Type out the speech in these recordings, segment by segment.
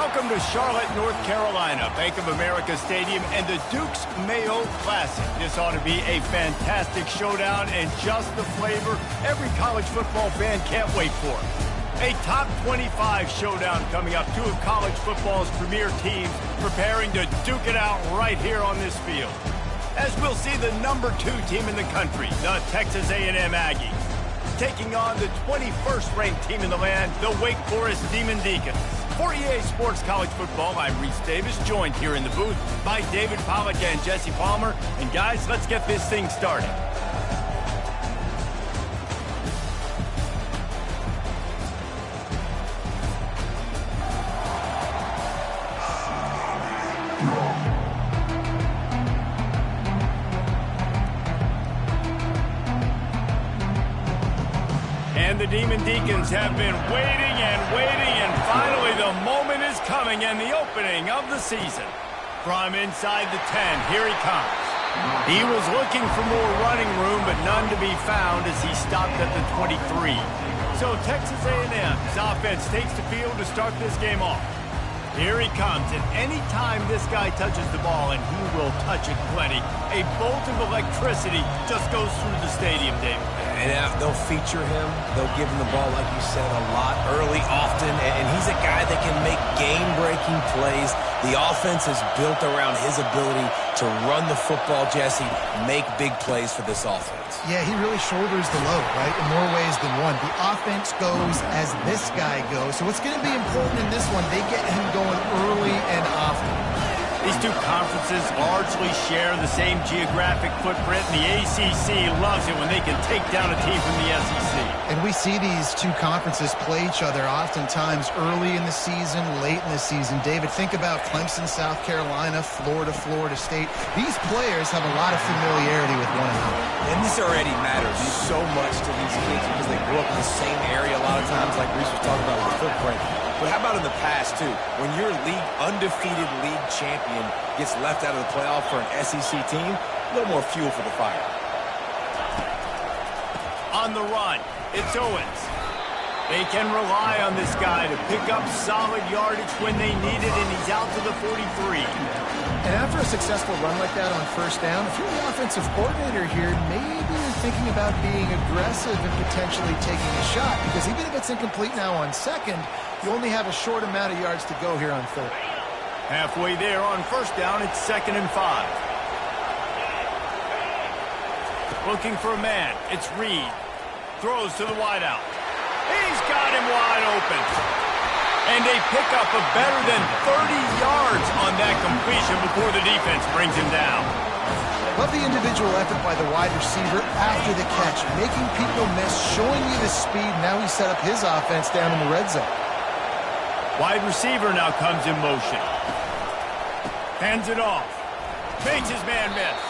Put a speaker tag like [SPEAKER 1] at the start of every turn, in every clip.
[SPEAKER 1] Welcome to Charlotte, North Carolina, Bank of America Stadium, and the Duke's Mayo Classic. This ought to be a fantastic showdown and just the flavor every college football fan can't wait for. A top 25 showdown coming up. Two of college football's premier teams preparing to duke it out right here on this field. As we'll see the number 2 team in the country, the Texas A&M Aggies, taking on the 21st ranked team in the land, the Wake Forest Demon Deacons. For EA Sports College Football, I'm Reese Davis, joined here in the booth by David Pollack and Jesse Palmer. And guys, let's get this thing started. And the Demon Deacons have been waiting and waiting, and finally the moment is coming and the opening of the season. From inside the 10, here he comes. He was looking for more running room, but none to be found as he stopped at the 23. So Texas A&M's offense takes the field to start this game off. Here he comes, and any time this guy touches the ball, and he will touch it plenty, a bolt of electricity just goes through the stadium, David.
[SPEAKER 2] And they'll feature him. They'll give him the ball, like you said, a lot, early, often. And he's a guy that can make game-breaking plays. The offense is built around his ability to run the football, Jesse, make big plays for this offense.
[SPEAKER 3] Yeah, he really shoulders the load, right, in more ways than one. The offense goes as this guy goes. So it's going to be important in this one. They get him going early and often.
[SPEAKER 1] These two conferences largely share the same geographic footprint, and the ACC loves it when they can take down a team from the SEC.
[SPEAKER 3] And we see these two conferences play each other oftentimes early in the season, late in the season. David, think about Clemson, South Carolina, Florida, Florida State. These players have a lot of familiarity with one another.
[SPEAKER 2] And this already matters so much to these kids because they grew up in the same area a lot of times, like Reese was talking about with the footprint. But how about in the past, too? When your undefeated league champion gets left out of the playoff for an SEC team, a little more fuel for the fire.
[SPEAKER 1] On the run, it's Owens. They can rely on this guy to pick up solid yardage when they need it, and he's out to the 43.
[SPEAKER 3] And after a successful run like that on first down, if you're the offensive coordinator here, maybe you're thinking about being aggressive and potentially taking a shot, because even if it's incomplete now on second, you only have a short amount of yards to go here on third.
[SPEAKER 1] Halfway there on first down, it's 2nd and 5. Looking for a man, it's Reed. Throws to the wideout. He's got him wide open. And a pickup of better than 30 yards on that completion before the defense brings him down.
[SPEAKER 3] Love the individual effort by the wide receiver after the catch, making people miss, showing you the speed. Now he set up his offense down in the red zone.
[SPEAKER 1] Wide receiver now comes in motion. Hands it off. Makes his man miss.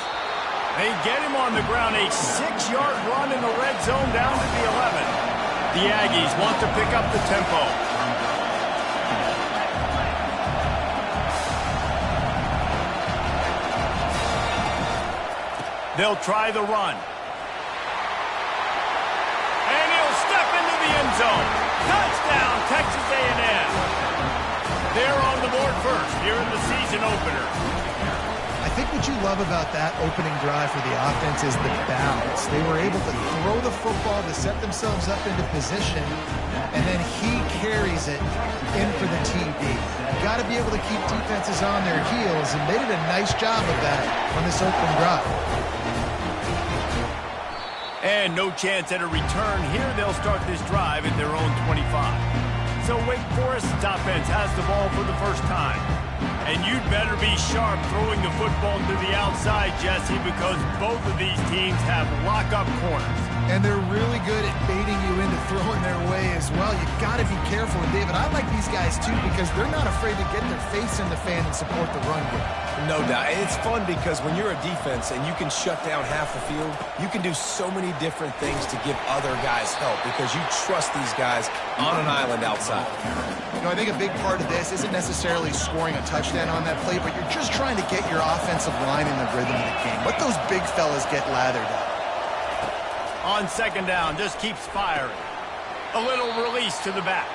[SPEAKER 1] They get him on the ground. A 6-yard run in the red zone down to the 11. The Aggies want to pick up the tempo. They'll try the run. And he'll step into the end zone. Touchdown, Texas A&M. They're on the board first here in the season opener.
[SPEAKER 3] I think what you love about that opening drive for the offense is the balance. They were able to throw the football to set themselves up into position, and then he carries it in for the TD. You got to be able to keep defenses on their heels, and they did a nice job of that on this opening drive.
[SPEAKER 1] And no chance at a return here. They'll start this drive at their own 25. So Wake Forest's offense has the ball for the first time. And you'd better be sharp throwing the football to the outside, Jesse, because both of these teams have lock-up corners.
[SPEAKER 3] And they're really good at baiting you into throwing their way as well. You've got to be careful. And David, I like these guys too because they're not afraid to get their face in the fan and support the run game.
[SPEAKER 2] No doubt. It's fun because when you're a defense and you can shut down half the field, you can do so many different things to give other guys help because you trust these guys on an island outside.
[SPEAKER 3] You know, I think a big part of this isn't necessarily scoring a touchdown on that play, but you're just trying to get your offensive line in the rhythm of the game. Let those big fellas get lathered up.
[SPEAKER 1] On second down, just keeps firing. A little release to the back.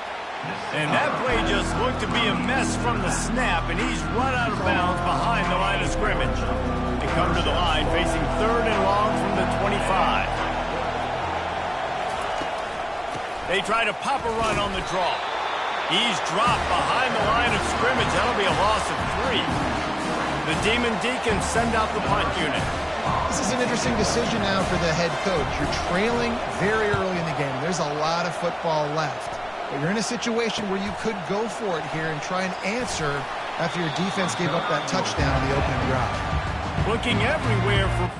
[SPEAKER 1] And that play just looked to be a mess from the snap, and he's run out of bounds behind the line of scrimmage. They come to the line facing 3rd and long from the 25. They try to pop a run on the draw. He's dropped behind the line of scrimmage. That'll be a loss of 3. The Demon Deacons send out the punt unit.
[SPEAKER 3] This is an interesting decision now for the head coach. You're trailing very early in the game. There's a lot of football left. But you're in a situation where you could go for it here and try and answer after your defense gave up that touchdown on the opening drive.
[SPEAKER 1] Looking everywhere for...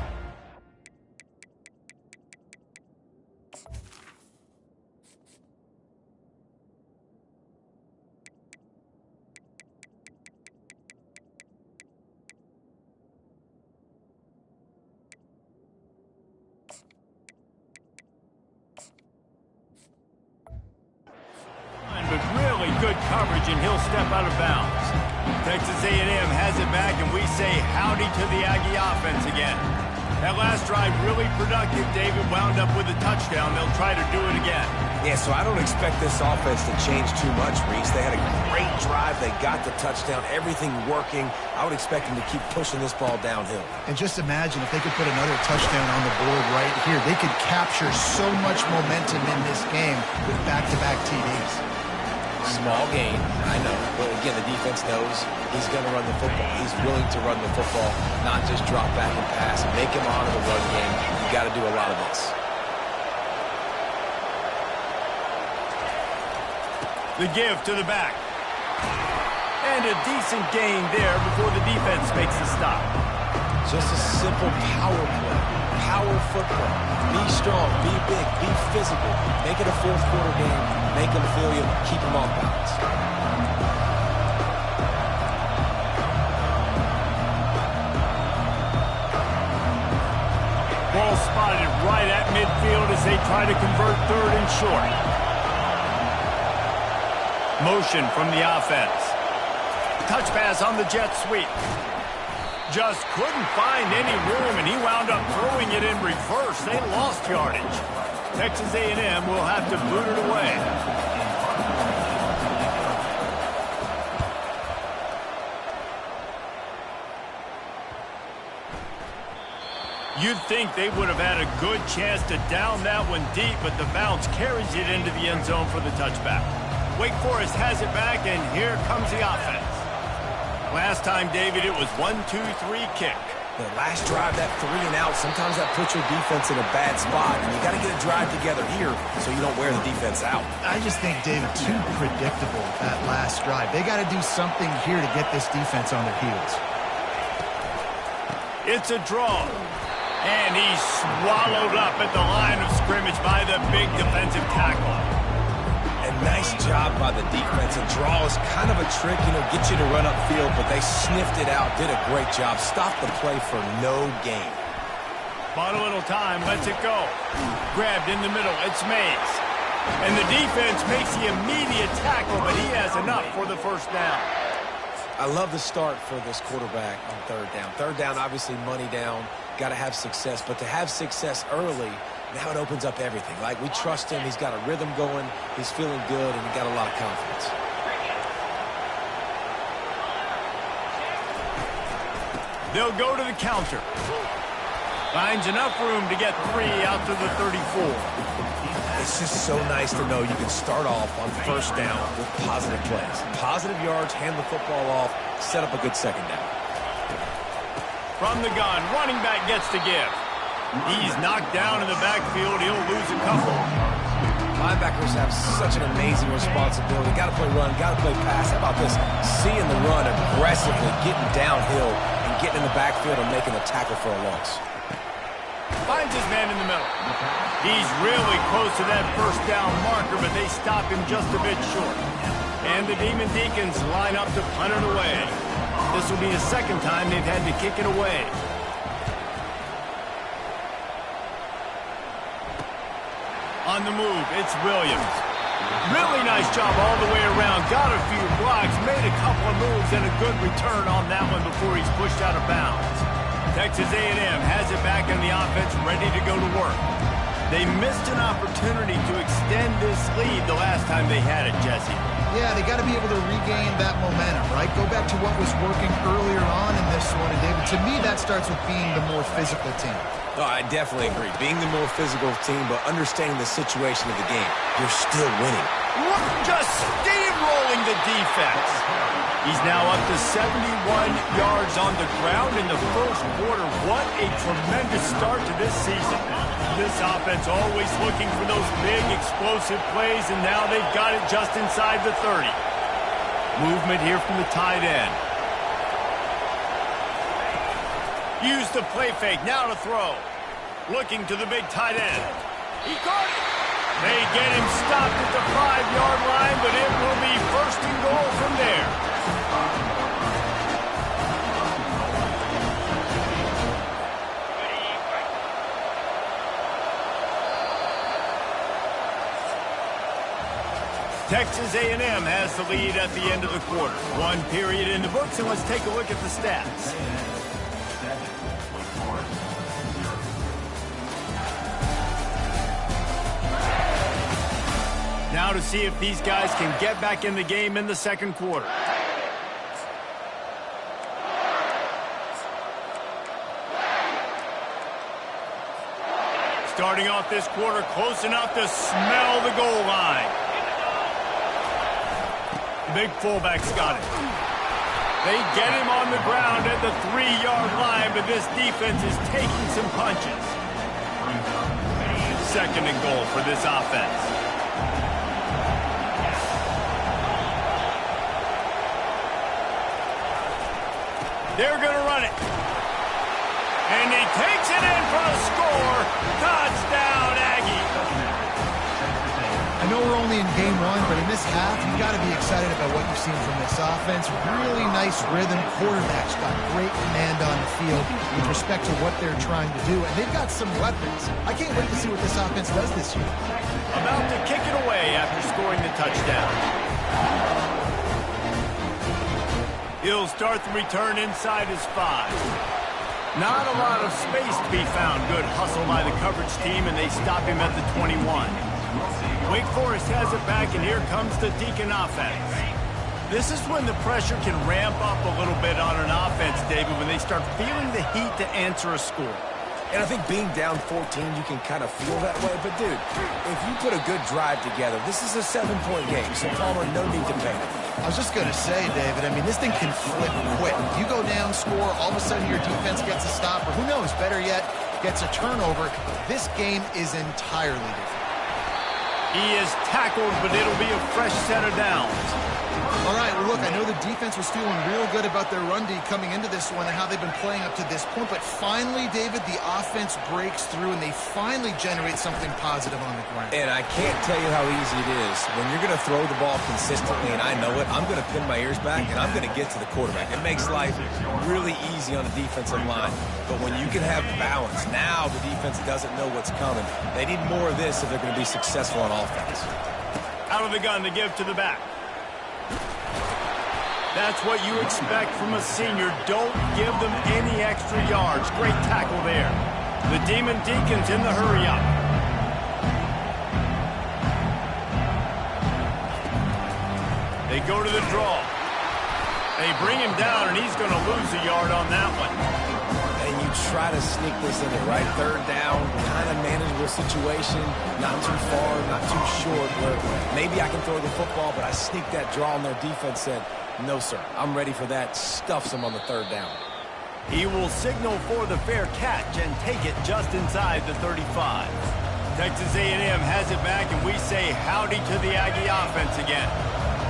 [SPEAKER 1] but really good coverage, and he'll step out of bounds. Texas A&M has it back, and we say howdy to the Aggie offense again. That last drive really productive. David wound up with a touchdown. They'll try to do it again.
[SPEAKER 2] Yeah, so I don't expect this offense to change too much, Reese. They had a great drive. They got the touchdown. Everything working. I would expect them to keep pushing this ball downhill.
[SPEAKER 3] And just imagine if they could put another touchdown on the board right here. They could capture so much momentum in this game with back-to-back TDs.
[SPEAKER 2] Small gain, I know. But again, the defense knows he's going to run the football. He's willing to run the football, not just drop back and pass and make him honor the run game. You got to do a lot of this.
[SPEAKER 1] The give to the back. And a decent gain there before the defense makes the stop.
[SPEAKER 2] Just a simple power play. Power football. Be strong, be big, be physical. Make it a fourth-quarter game. Make them feel you. Keep them off balance.
[SPEAKER 1] Ball spotted right at midfield as they try to convert 3rd and short. Motion from the offense. Touch pass on the jet sweep. Just couldn't find any room, and he wound up throwing it in reverse. They lost yardage. Texas A&M will have to boot it away. You'd think they would have had a good chance to down that one deep, but the bounce carries it into the end zone for the touchback. Wake Forest has it back, and here comes the offense. Last time, David, it was 1-2-3 kick.
[SPEAKER 2] The last drive, that 3 and out, sometimes that puts your defense in a bad spot, and you got to get a drive together here so you don't wear the defense out.
[SPEAKER 3] I just think, David, too predictable that last drive. They got to do something here to get this defense on their heels.
[SPEAKER 1] It's a draw. And he's swallowed up at the line of scrimmage by the big defensive tackle.
[SPEAKER 2] And nice job by the defense. A draw is kind of a trick, get you to run upfield, but they sniffed it out, did a great job, stopped the play for no gain.
[SPEAKER 1] Bought a little time, lets it go. Grabbed in the middle, it's Mays. And the defense makes the immediate tackle, but he has enough for the first down.
[SPEAKER 2] I love the start for this quarterback on 3rd down. 3rd down, obviously money down, got to have success, but to have success early, now it opens up everything. Like, we trust him. He's got a rhythm going. He's feeling good, and he got a lot of confidence.
[SPEAKER 1] They'll go to the counter. Finds enough room to get 3 out to the 34.
[SPEAKER 2] It's just so nice to know you can start off on 1st down with positive plays. Positive yards, hand the football off, set up a good 2nd down.
[SPEAKER 1] From the gun, running back gets to give. He's knocked down in the backfield. He'll lose a couple.
[SPEAKER 2] Linebackers have such an amazing responsibility. Got to play run, got to play pass. How about this? Seeing the run aggressively, getting downhill, and getting in the backfield and making a tackle for a loss.
[SPEAKER 1] Finds his man in the middle. He's really close to that 1st down marker, but they stop him just a bit short. And the Demon Deacons line up to punt it away. This will be the 2nd time they've had to kick it away. On the move, it's Williams. Really nice job all the way around. Got a few blocks, made a couple of moves, and a good return on that one before he's pushed out of bounds. Texas A&M has it back in the offense, ready to go to work. They missed an opportunity to extend this lead the last time they had it, Jesse.
[SPEAKER 3] Yeah, they got to be able to regain that momentum, right? Go back to what was working earlier on in this one. And, David, to me, that starts with being the more physical team.
[SPEAKER 2] No, I definitely agree. Being the more physical team, but understanding the situation of the game. You're still winning.
[SPEAKER 1] Just steamrolling the defense. He's now up to 71 yards on the ground in the first quarter. What a tremendous start to this season. This offense always looking for those big, explosive plays, and now they've got it just inside the 30. Movement here from the tight end. Use the play fake, now to throw. Looking to the big tight end. He caught it. They get him stopped at the 5-yard line, but it will be first and goal from there. Texas A&M has the lead at the end of the quarter. One period in the books, and let's take a look at the stats. Now to see if these guys can get back in the game in the second quarter. Starting off this quarter close enough to smell the goal line. Big fullback's got it. They get him on the ground at the 3-yard line, but this defense is taking some punches. Second and goal for this offense. They're going to run it. And he takes it in for a score. Touchdown, Aggie.
[SPEAKER 3] I know we're only in game one, but in this half, you've got to be excited about what you've seen from this offense. Really nice rhythm. Quarterback's got great command on the field with respect to what they're trying to do. And they've got some weapons. I can't wait to see what this offense does this year.
[SPEAKER 1] About to kick it away after scoring the touchdown. He'll start the return inside his 5. Not a lot of space to be found. Good hustle by the coverage team, and they stop him at the 21. Wake Forest has it back, and here comes the Deacon offense. This is when the pressure can ramp up a little bit on an offense, David, when they start feeling the heat to answer a score.
[SPEAKER 2] And I think being down 14, you can kind of feel that way. But, dude, if you put a good drive together, this is a 7-point game. So, Palmer, no need to panic.
[SPEAKER 3] I was just going to say, David, I mean, this thing can flip quick. You go down, score, all of a sudden your defense gets a stop, or who knows, better yet, gets a turnover. This game is entirely different.
[SPEAKER 1] He is tackled, but it'll be a fresh set of downs.
[SPEAKER 3] All right, well, look, I know the defense was feeling real good about their run D coming into this one and how they've been playing up to this point, but finally, David, the offense breaks through and they finally generate something positive on the ground.
[SPEAKER 2] And I can't tell you how easy it is. When you're going to throw the ball consistently, and I know it, I'm going to pin my ears back, and I'm going to get to the quarterback. It makes life really easy on the defensive line. But when you can have balance, now the defense doesn't know what's coming. They need more of this if they're going to be successful on offense.
[SPEAKER 1] Out of the gun to give to the back. That's what you expect from a senior. Don't give them any extra yards. Great tackle there. The Demon Deacons in the hurry-up. They go to the draw. They bring him down, and he's going to lose a yard on that one.
[SPEAKER 2] And you try to sneak this in there, right? Third down, kind of manageable situation, not too far, not too short, where maybe I can throw the football, but I sneak that draw, and their defense said, no, sir, I'm ready for that. Stuffs him on the third down.
[SPEAKER 1] He will signal for the fair catch and take it just inside the 35. Texas A&M has it back, and we say howdy to the Aggie offense again.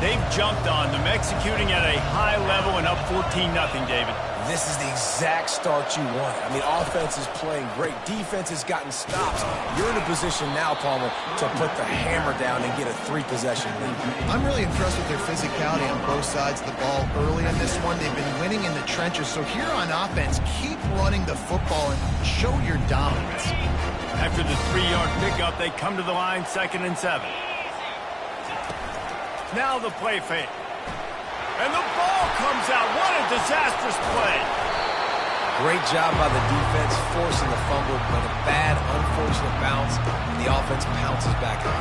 [SPEAKER 1] They've jumped on them, executing at a high level and up 14-0, David.
[SPEAKER 2] This is the exact start you want. I mean, offense is playing great. Defense has gotten stops. You're in a position now, Palmer, to put the hammer down and get a 3-possession lead.
[SPEAKER 3] I'm really impressed with their physicality on both sides of the ball early in this one. They've been winning in the trenches. So here on offense, keep running the football and show your dominance.
[SPEAKER 1] After the 3-yard pickup, they come to the line, 2nd and 7. Now the play fake. And the ball comes out. What a disastrous play.
[SPEAKER 2] Great job by the defense forcing the fumble, but a bad, unfortunate bounce, and the offense pounces back on.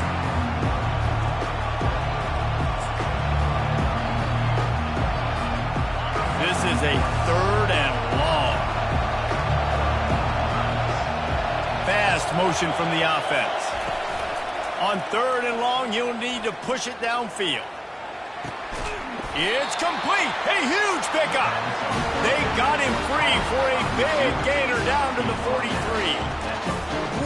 [SPEAKER 1] This is a 3rd and long. Fast motion from the offense. On 3rd and long, you'll need to push it downfield. It's complete. A huge pickup. They got him free for a big gainer down to the 43.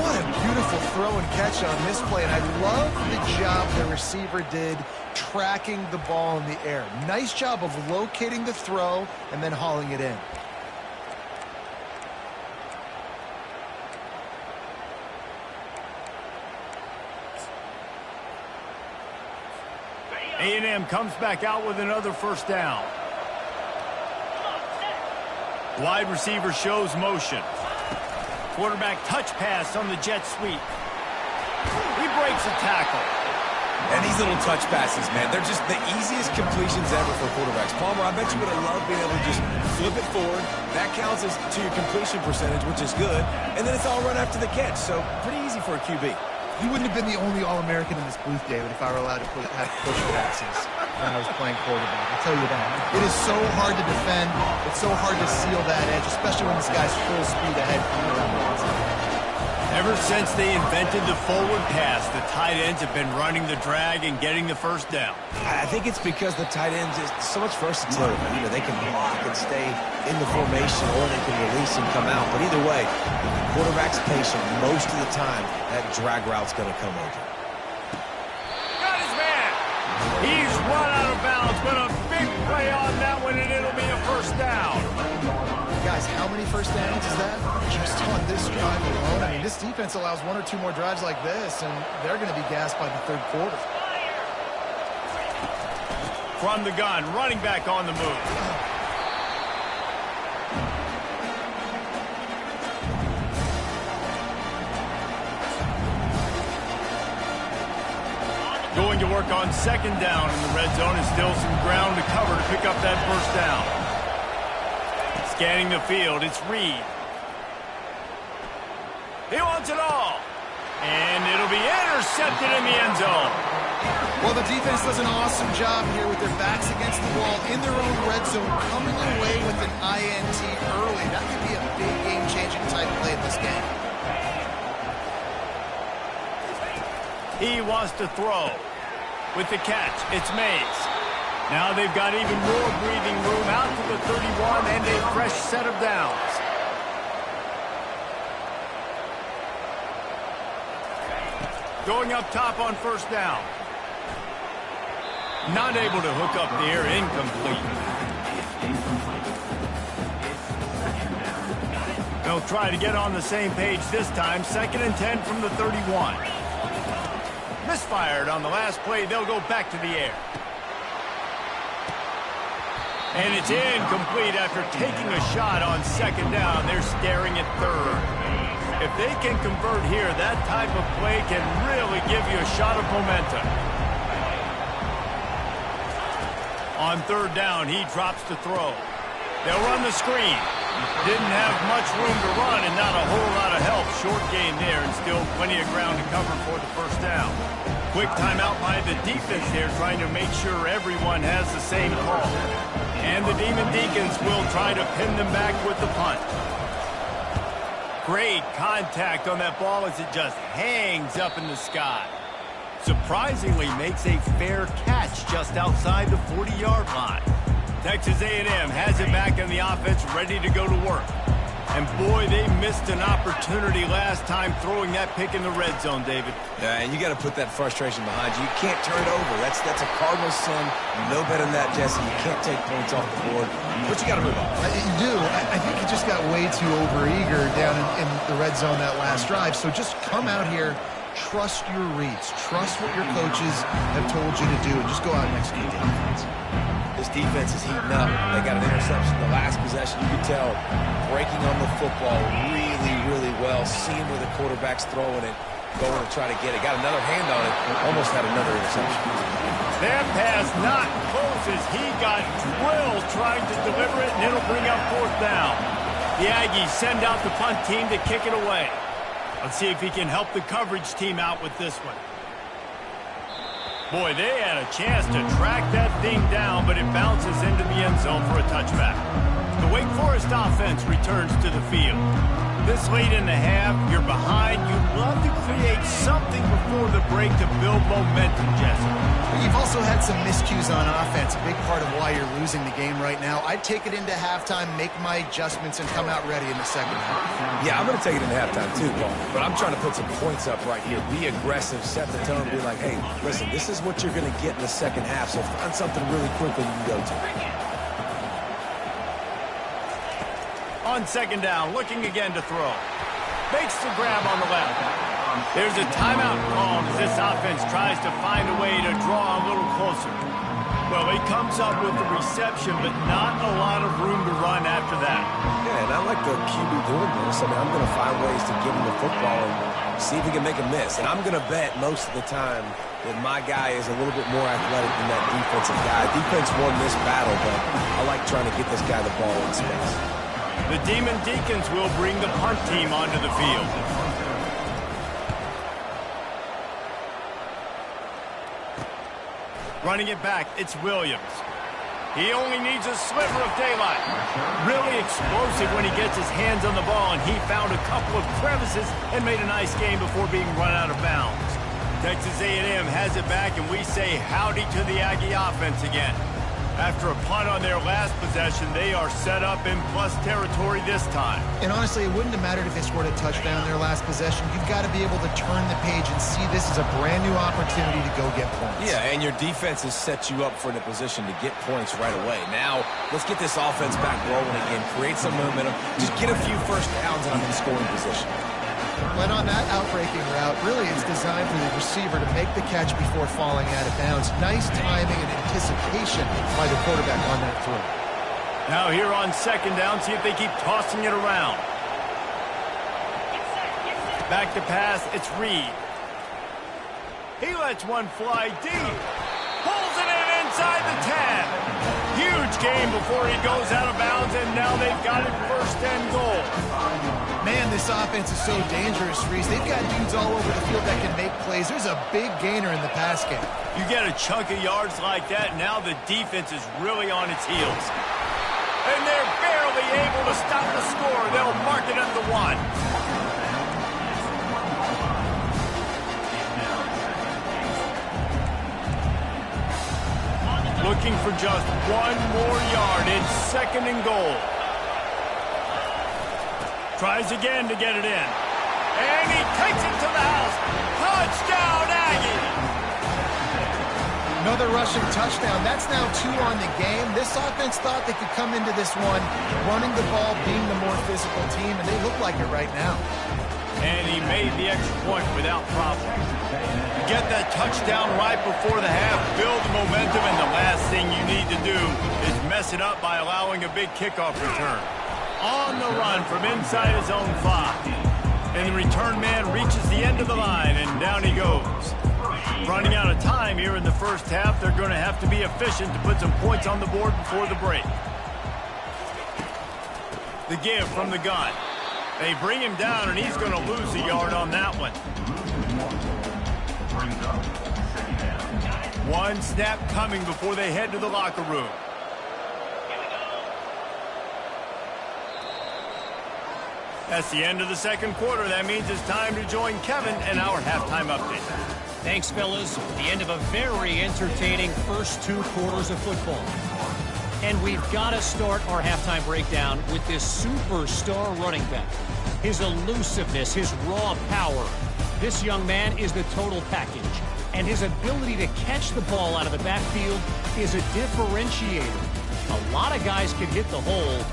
[SPEAKER 3] What a beautiful throw and catch on this play, and I love the job the receiver did tracking the ball in the air. Nice job of locating the throw and then hauling it in.
[SPEAKER 1] A&M comes back out with another 1st down. Wide receiver shows motion. Quarterback touch pass on the jet sweep. He breaks a tackle.
[SPEAKER 2] And these little touch passes, man, they're just the easiest completions ever for quarterbacks. Palmer, I bet you would have loved being able to just flip it forward. That counts as to your completion percentage, which is good. And then it's all run after the catch, so pretty easy for a QB.
[SPEAKER 3] You wouldn't have been the only All-American in this booth, David, if I were allowed to have push passes when I was playing quarterback. I'll tell you that. It is so hard to defend. It's so hard to seal that edge, especially when this guy's full speed ahead coming around the outside.
[SPEAKER 1] Ever since they invented the forward pass, the tight ends have been running the drag and getting the 1st down.
[SPEAKER 2] I think it's because the tight ends is so much versatility. You know, they can block and stay in the formation, or they can release and come out. But either way, if the quarterback's patient, most of the time, that drag route's going to come over.
[SPEAKER 1] Got his man. He's run out of bounds, but a big play on that one, and it'll be a 1st down.
[SPEAKER 3] Guys, how many 1st downs is that? Just on this drive alone. I mean, this defense allows 1 or 2 more drives like this, and they're going to be gassed by the 3rd quarter.
[SPEAKER 1] From the gun, running back on the move. Going to work on 2nd down in the red zone, and still some ground to cover to pick up that 1st down. Scanning the field, it's Reed. He wants it all. And it'll be intercepted in the end zone.
[SPEAKER 3] Well, the defense does an awesome job here with their backs against the wall in their own red zone, coming away with an INT early. That could be a big game-changing type play in this game.
[SPEAKER 1] He wants to throw. With the catch, it's Mays. Now they've got even more breathing room out to the 31 and a fresh set of downs. Going up top on 1st down. Not able to hook up the air, incomplete. They'll try to get on the same page this time. 2nd and 10 from the 31. Misfired on the last play. They'll go back to the air. And it's incomplete after taking a shot on 2nd down. They're staring at 3rd. If they can convert here, that type of play can really give you a shot of momentum. On 3rd down, he drops to throw. They'll run the screen. Didn't have much room to run and not a whole lot of help. Short gain there and still plenty of ground to cover for the 1st down. Quick timeout by the defense there, trying to make sure everyone has the same call. And the Demon Deacons will try to pin them back with the punt. Great contact on that ball as it just hangs up in the sky. Surprisingly makes a fair catch just outside the 40-yard line. Texas A&M has it back in the offense, ready to go to work. And boy, they missed an opportunity last time throwing that pick in the red zone, David.
[SPEAKER 2] Yeah, and you got to put that frustration behind you. You can't turn it over. That's a cardinal sin. You know better than that, Jesse. You can't take points off the board, but you got to move on.
[SPEAKER 3] You do. I think he just got way too overeager down in the red zone that last drive. So just come out here, trust your reads, trust what your coaches have told you to do, and just go out and execute the offense.
[SPEAKER 2] This defense is heating up. They got an interception the last possession. You could tell breaking on the football really, really well, seeing where the quarterback's throwing it, going to try to get it. Got another hand on it, almost had another interception.
[SPEAKER 1] That pass not close as he got drilled trying to deliver it, and it'll bring up 4th down. The Aggies send out the punt team to kick it away. Let's see if he can help the coverage team out with this one. Boy, they had a chance to track that thing down, but it bounces into the end zone for a touchback. The Wake Forest offense returns to the field. This late in the half, you're behind. You'd love to create something before the break to build momentum, Jesse.
[SPEAKER 3] You've also had some miscues on offense, a big part of why you're losing the game right now. I'd take it into halftime, make my adjustments, and come out ready in the second half.
[SPEAKER 2] Yeah, I'm going to take it into halftime too, Paul. But I'm trying to put some points up right here. Be aggressive, set the tone, be like, hey, listen, this is what you're going to get in the second half, so find something really quickly you can go to.
[SPEAKER 1] On second down, looking again to throw. Makes the grab on the left. There's a timeout called as this offense tries to find a way to draw a little closer. Well, he comes up with the reception, but not a lot of room to run after that.
[SPEAKER 2] Yeah, and I like the QB doing this. I mean, I'm going to find ways to give him the football and see if he can make a miss. And I'm going to bet most of the time that my guy is a little bit more athletic than that defensive guy. Defense won this battle, but I like trying to get this guy the ball in space.
[SPEAKER 1] The Demon Deacons will bring the punt team onto the field. Running it back, it's Williams. He only needs a sliver of daylight. Really explosive when he gets his hands on the ball, and he found a couple of crevices and made a nice game before being run out of bounds. Texas A&M has it back, and we say howdy to the Aggie offense again. After a punt on their last possession, they are set up in plus territory this time.
[SPEAKER 3] And honestly, it wouldn't have mattered if they scored a touchdown their last possession. You've got to be able to turn the page and see this is a brand new opportunity to go get points.
[SPEAKER 2] Yeah, and your defense has set you up for the position to get points right away. Now, let's get this offense back rolling again, create some momentum, just get a few first downs and I'm in scoring position.
[SPEAKER 3] But on that outbreaking route, really it's designed for the receiver to make the catch before falling out of bounds. Nice timing and anticipation by the quarterback on that throw.
[SPEAKER 1] Now here on second down, see if they keep tossing it around. Back to pass, it's Reed. He lets one fly deep. Pulls it in inside the 10. Huge game before he goes out of bounds, and now they've got it first and goal.
[SPEAKER 3] Man, this offense is so dangerous, Reese. They've got dudes all over the field that can make plays. There's a big gainer in the pass game.
[SPEAKER 1] You get a chunk of yards like that, now the defense is really on its heels. And they're barely able to stop the score. They'll mark it at the 1. Looking for just one more yard. It's second and goal. Tries again to get it in. And he takes it to the house. Touchdown, Aggie!
[SPEAKER 3] Another rushing touchdown. That's now 2 on the game. This offense thought they could come into this one running the ball, being the more physical team, and they look like it right now.
[SPEAKER 1] And he made the extra point without problem. Get that touchdown right before the half, build the momentum, and the last thing you need to do is mess it up by allowing a big kickoff return. On the run from inside his own 5. And the return man reaches the end of the line, and down he goes. Running out of time here in the first half, they're going to have to be efficient to put some points on the board before the break. The give from the gun. They bring him down, and he's going to lose a yard on that one. One snap coming before they head to the locker room. That's the end of the second quarter. That means it's time to join Kevin and our halftime update.
[SPEAKER 4] Thanks, fellas. The end of a very entertaining first 2 quarters of football. And we've got to start our halftime breakdown with this superstar running back. His elusiveness, his raw power. This young man is the total package. And his ability to catch the ball out of the backfield is a differentiator. A lot of guys can hit the hole.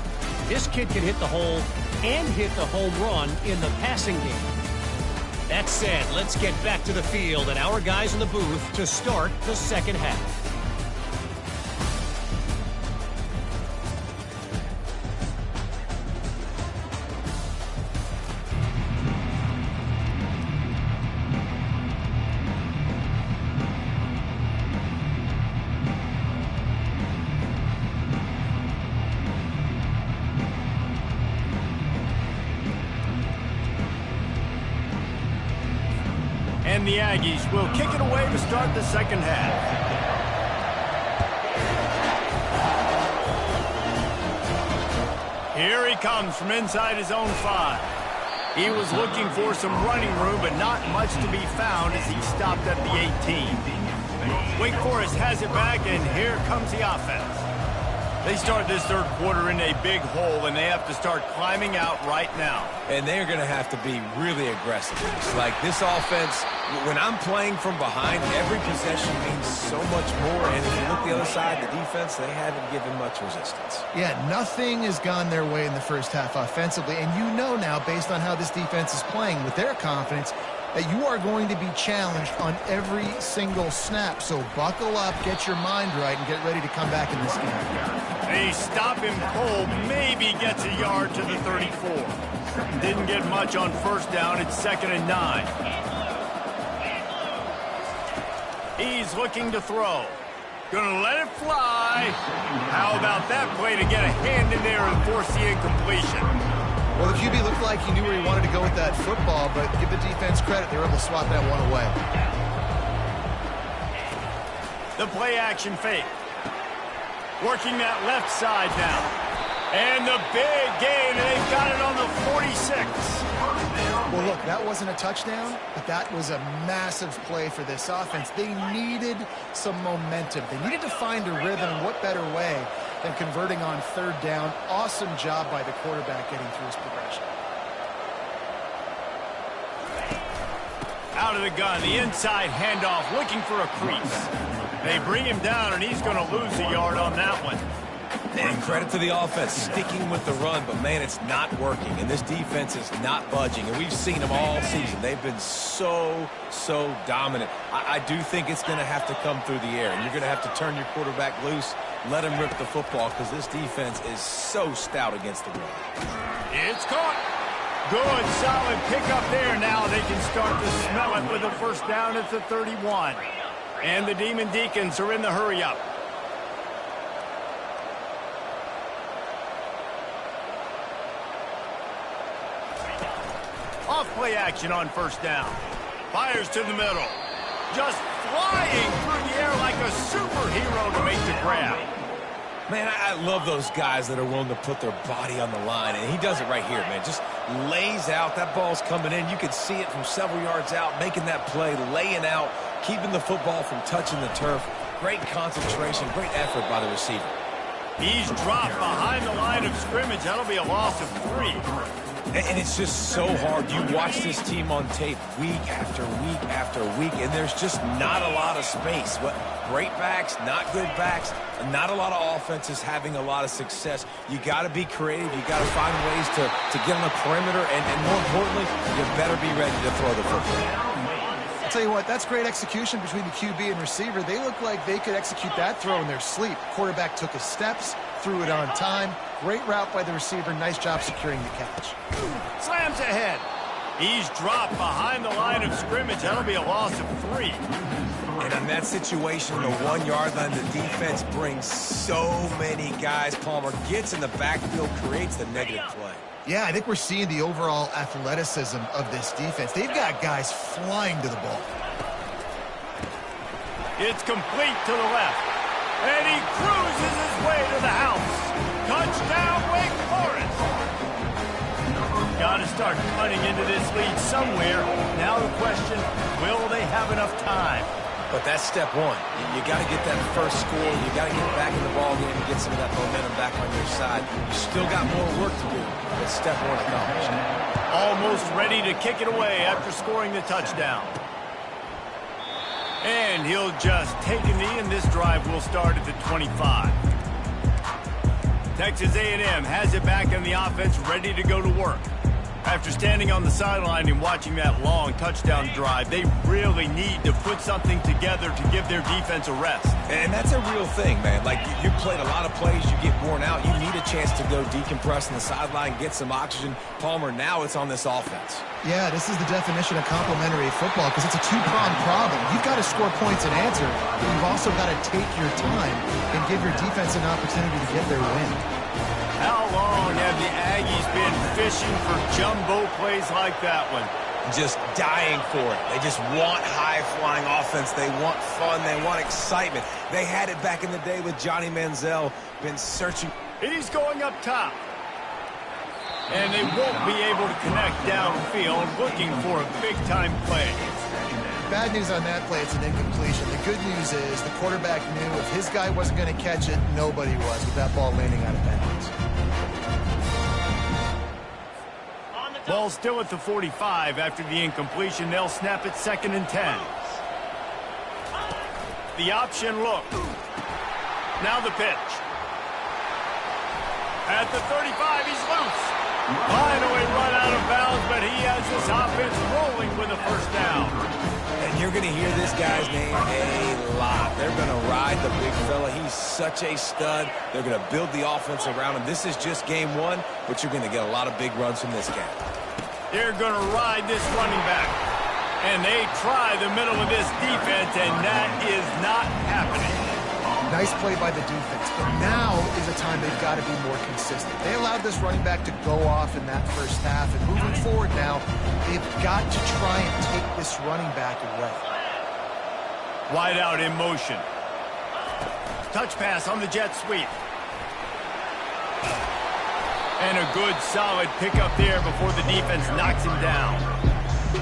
[SPEAKER 4] This kid can hit the hole and hit the home run in the passing game. That said, let's get back to the field and our guys in the booth to start the second half.
[SPEAKER 1] And the Aggies will kick it away to start the second half. Here he comes from inside his own 5. He was looking for some running room, but not much to be found as he stopped at the 18. Wake Forest has it back, and here comes the offense. They start this third quarter in a big hole, and they have to start climbing out right now.
[SPEAKER 2] And they're going to have to be really aggressive. It's like this offense, when I'm playing from behind, every possession means so much more. And if you look the other side, the defense, they haven't given much resistance.
[SPEAKER 3] Yeah, nothing has gone their way in the first half offensively. And you know now, based on how this defense is playing with their confidence, that you are going to be challenged on every single snap. So buckle up, get your mind right, and get ready to come back in this game.
[SPEAKER 1] They stop him cold, maybe gets a yard to the 34. Didn't get much on first down. It's 2nd and 9. He's looking to throw. Gonna let it fly. How about that play to get a hand in there and force the incompletion?
[SPEAKER 3] Well, the QB looked like he knew where he wanted to go with that football, but give the defense credit. They were able to swat that one away.
[SPEAKER 1] The play action fake. Working that left side now. And the big gain, and they've got it on the 46.
[SPEAKER 3] Well, look, that wasn't a touchdown, but that was a massive play for this offense. They needed some momentum. They needed to find a rhythm, and what better way than converting on third down. Awesome job by the quarterback getting through his progression.
[SPEAKER 1] Out of the gun, the inside handoff, looking for a crease. They bring him down, and he's going to lose a yard on that one.
[SPEAKER 2] And credit to the offense, sticking with the run, but, man, it's not working. And this defense is not budging. And we've seen them all season. They've been so dominant. I do think it's going to have to come through the air. And you're going to have to turn your quarterback loose, let him rip the football, because this defense is so stout against the run.
[SPEAKER 1] It's caught. Good, solid pickup there. Now they can start to smell it with a first down at the 31. And the Demon Deacons are in the hurry-up. Off play action on first down. Fires to the middle. Just flying through the air like a superhero to make the grab.
[SPEAKER 2] Man, I love those guys that are willing to put their body on the line, and he does it right here, man. Just lays out. That ball's coming in. You can see it from several yards out, making that play, laying out, keeping the football from touching the turf. Great concentration, great effort by the receiver.
[SPEAKER 1] He's dropped behind the line of scrimmage. That'll be a loss of 3.
[SPEAKER 2] And it's just so hard. You watch this team on tape week after week after week, and there's just not a lot of space. Great backs, not good backs, and not a lot of offenses having a lot of success. You got to be creative. You got to find ways to get on the perimeter, and more importantly, you better be ready to throw the football.
[SPEAKER 3] I'll tell you what, that's great execution between the QB and receiver. They look like they could execute that throw in their sleep. Quarterback took his steps, threw it on time. Great route by the receiver. Nice job securing the catch.
[SPEAKER 1] Slams ahead. He's dropped behind the line of scrimmage. That'll be a loss of 3.
[SPEAKER 2] And in that situation, the 1-yard line, the defense brings so many guys. Palmer gets in the backfield, creates the negative play.
[SPEAKER 3] Yeah, I think we're seeing the overall athleticism of this defense. They've got guys flying to the ball.
[SPEAKER 1] It's complete to the left. And he cruises his way to the house. Touchdown, Wake Forest. Got to start cutting into this lead somewhere. Now the question, will they have enough time?
[SPEAKER 2] But that's step one. You got to get that first score. You got to get back in the ball game and get some of that momentum back on your side. You still got more work to do, but step one accomplished.
[SPEAKER 1] Almost ready to kick it away after scoring the touchdown. And he'll just take a knee, and this drive will start at the 25. Texas A&M has it back in the offense, ready to go to work. After standing on the sideline and watching that long touchdown drive, they really need to put something together to give their defense a rest.
[SPEAKER 2] And that's a real thing, man. Like, you played a lot of plays, you get worn out. You need a chance to go decompress on the sideline, get some oxygen. Palmer, now it's on this offense.
[SPEAKER 3] Yeah, this is the definition of complementary football because it's a two-pronged problem. You've got to score points and answer, but you've also got to take your time and give your defense an opportunity to get their win.
[SPEAKER 1] How long have the Aggies been fishing for jumbo plays like that one?
[SPEAKER 2] just dying for it. They just want high-flying offense. They want fun. They want excitement. They had it back in the day with Johnny Manziel. Been searching.
[SPEAKER 1] He's going up top. And they won't be able to connect downfield, looking for a big-time play.
[SPEAKER 3] Bad news on that play, it's an incompletion. The good news is the quarterback knew if his guy wasn't going to catch it, nobody was with that ball landing out of bounds.
[SPEAKER 1] Ball still at the 45 after the incompletion. They'll snap it 2nd and 10. The option look. Now the pitch. At the 35, he's loose. Finally run out of bounds, but he has this offense rolling with a first down.
[SPEAKER 2] And you're going to hear this guy's name a lot. They're going to ride the big fella. He's such a stud. They're going to build the offense around him. This is just game 1, but you're going to get a lot of big runs from this guy.
[SPEAKER 1] They're going to ride this running back. And they try the middle of this defense, and that is not happening.
[SPEAKER 3] Nice play by the defense, but now is a time they've got to be more consistent. They allowed this running back to go off in that first half, and moving forward now, they've got to try and take this running back away.
[SPEAKER 1] Wide out in motion. Touch pass on the jet sweep. And a good, solid pickup there before the defense knocks him down.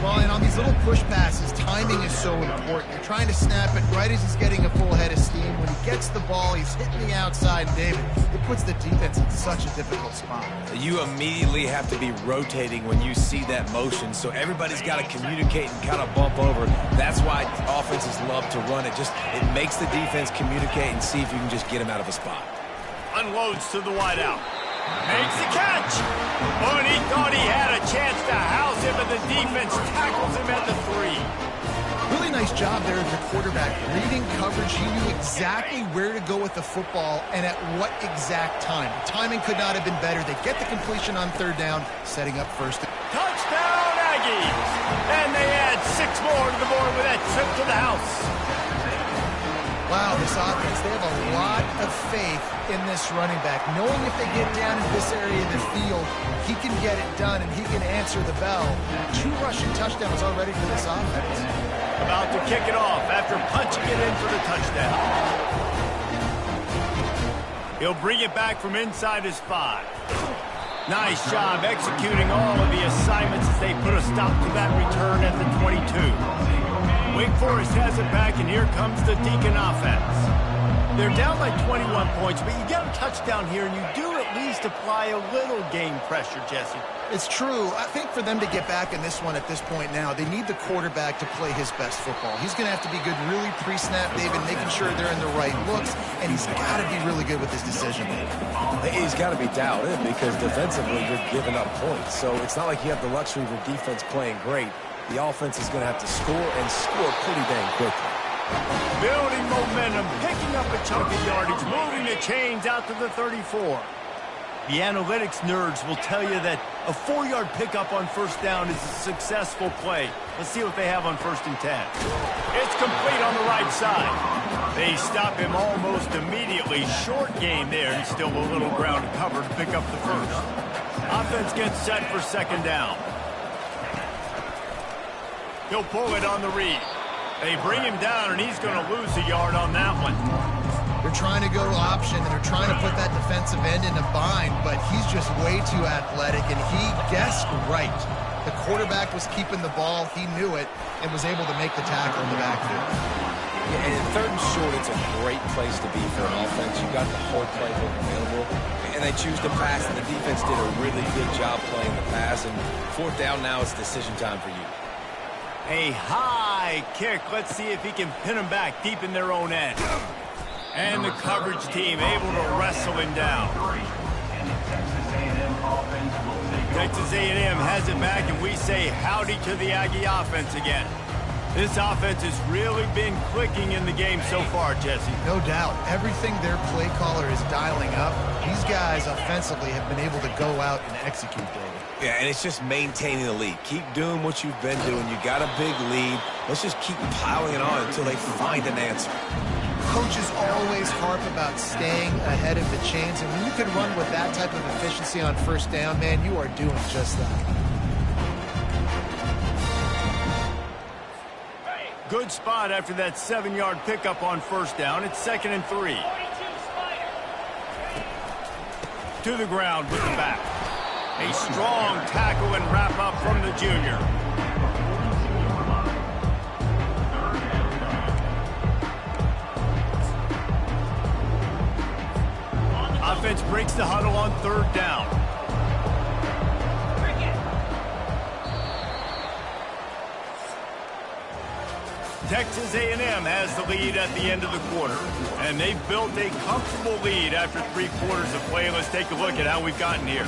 [SPEAKER 3] Well, and on these little push passes, timing is so important. You're trying to snap it right as he's getting a full head of steam. When he gets the ball, he's hitting the outside, David. It puts the defense in such a difficult spot.
[SPEAKER 2] You immediately have to be rotating when you see that motion, so everybody's got to communicate and kind of bump over. That's why offenses love to run it. It makes the defense communicate and see if you can just get him out of a spot.
[SPEAKER 1] Unloads to the wideout. Makes the catch. Oh, and he thought he had a chance to house him, but the defense tackles him at the 3.
[SPEAKER 3] Really nice job there of the quarterback. Reading coverage, he knew exactly where to go with the football and at what exact time. The timing could not have been better. They get the completion on 3rd down, setting up first.
[SPEAKER 1] Touchdown, Aggies! And they add 6 more to the board with that trip to the house.
[SPEAKER 3] Wow, this offense, they have a lot of faith in this running back, knowing if they get down in this area of the field, he can get it done and he can answer the bell. 2 rushing touchdowns already for this offense.
[SPEAKER 1] About to kick it off after punching it in for the touchdown. He'll bring it back from inside his 5. Nice job executing all of the assignments as they put a stop to that return at the 22. Wake Forest has it back, and here comes the Deacon offense. They're down by 21 points, but you get a touchdown here, and you do at least apply a little game pressure, Jesse.
[SPEAKER 3] It's true. I think for them to get back in this one at this point now, they need the quarterback to play his best football. He's going to have to be good really pre-snap, David, making sure they're in the right looks, and he's got to be really good with his decision.
[SPEAKER 2] He's got to be dialed in because defensively you're giving up points. So it's not like you have the luxury of your defense playing great. The offense is going to have to score and score pretty dang quickly.
[SPEAKER 1] Building momentum, picking up a chunk of yardage, moving the chains out to the 34. The analytics nerds will tell you that a 4-yard pickup on 1st down is a successful play. Let's see what they have on 1st and 10. It's complete on the right side. They stop him almost immediately. Short gain there, and still a little ground to cover to pick up the 1st. Offense gets set for 2nd down. He'll pull it on the read. They bring him down, and he's going to lose a yard on that one.
[SPEAKER 3] They're trying to go option, and they're trying to put that defensive end in a bind, but he's just way too athletic, and he guessed right. The quarterback was keeping the ball. He knew it and was able to make the tackle in the backfield.
[SPEAKER 2] Yeah, and in 3rd and short, it's a great place to be for an offense. You got the whole playbook available, and they choose to pass, and the defense did a really good job playing the pass, and 4th down now is decision time for you.
[SPEAKER 1] A high kick. Let's see if he can pin them back deep in their own end. And the coverage team able to wrestle him down. Texas A&M has it back, and we say howdy to the Aggie offense again. This offense has really been clicking in the game so far, Jesse.
[SPEAKER 3] No doubt. Everything their play caller is dialing up, these guys offensively have been able to go out and execute, David.
[SPEAKER 2] Yeah, and it's just maintaining the lead. Keep doing what you've been doing. You got a big lead. Let's just keep piling it on until they find an answer.
[SPEAKER 3] Coaches always harp about staying ahead of the chains, and when you can run with that type of efficiency on 1st down, man, you are doing just that.
[SPEAKER 1] good spot after that 7-yard pickup on first down. It's 2nd and 3. To the ground with the back. A strong tackle and wrap up from the junior. Offense breaks the huddle on 3rd down. Texas A&M has the lead at the end of the quarter, and they've built a comfortable lead after 3 quarters of play. Let's take a look at how we've gotten here.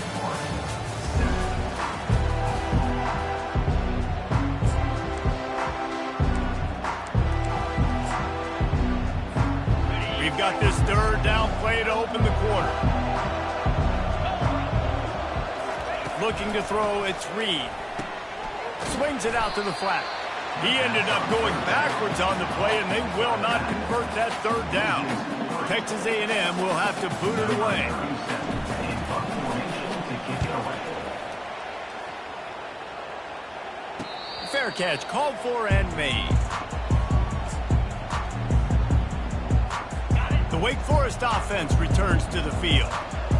[SPEAKER 1] We've got this 3rd down play to open the quarter. Looking to throw, it's Reed. Swings it out to the flat. He ended up going backwards on the play, and they will not convert that 3rd down. Texas A&M will have to boot it away. Fair catch called for and made. The Wake Forest offense returns to the field.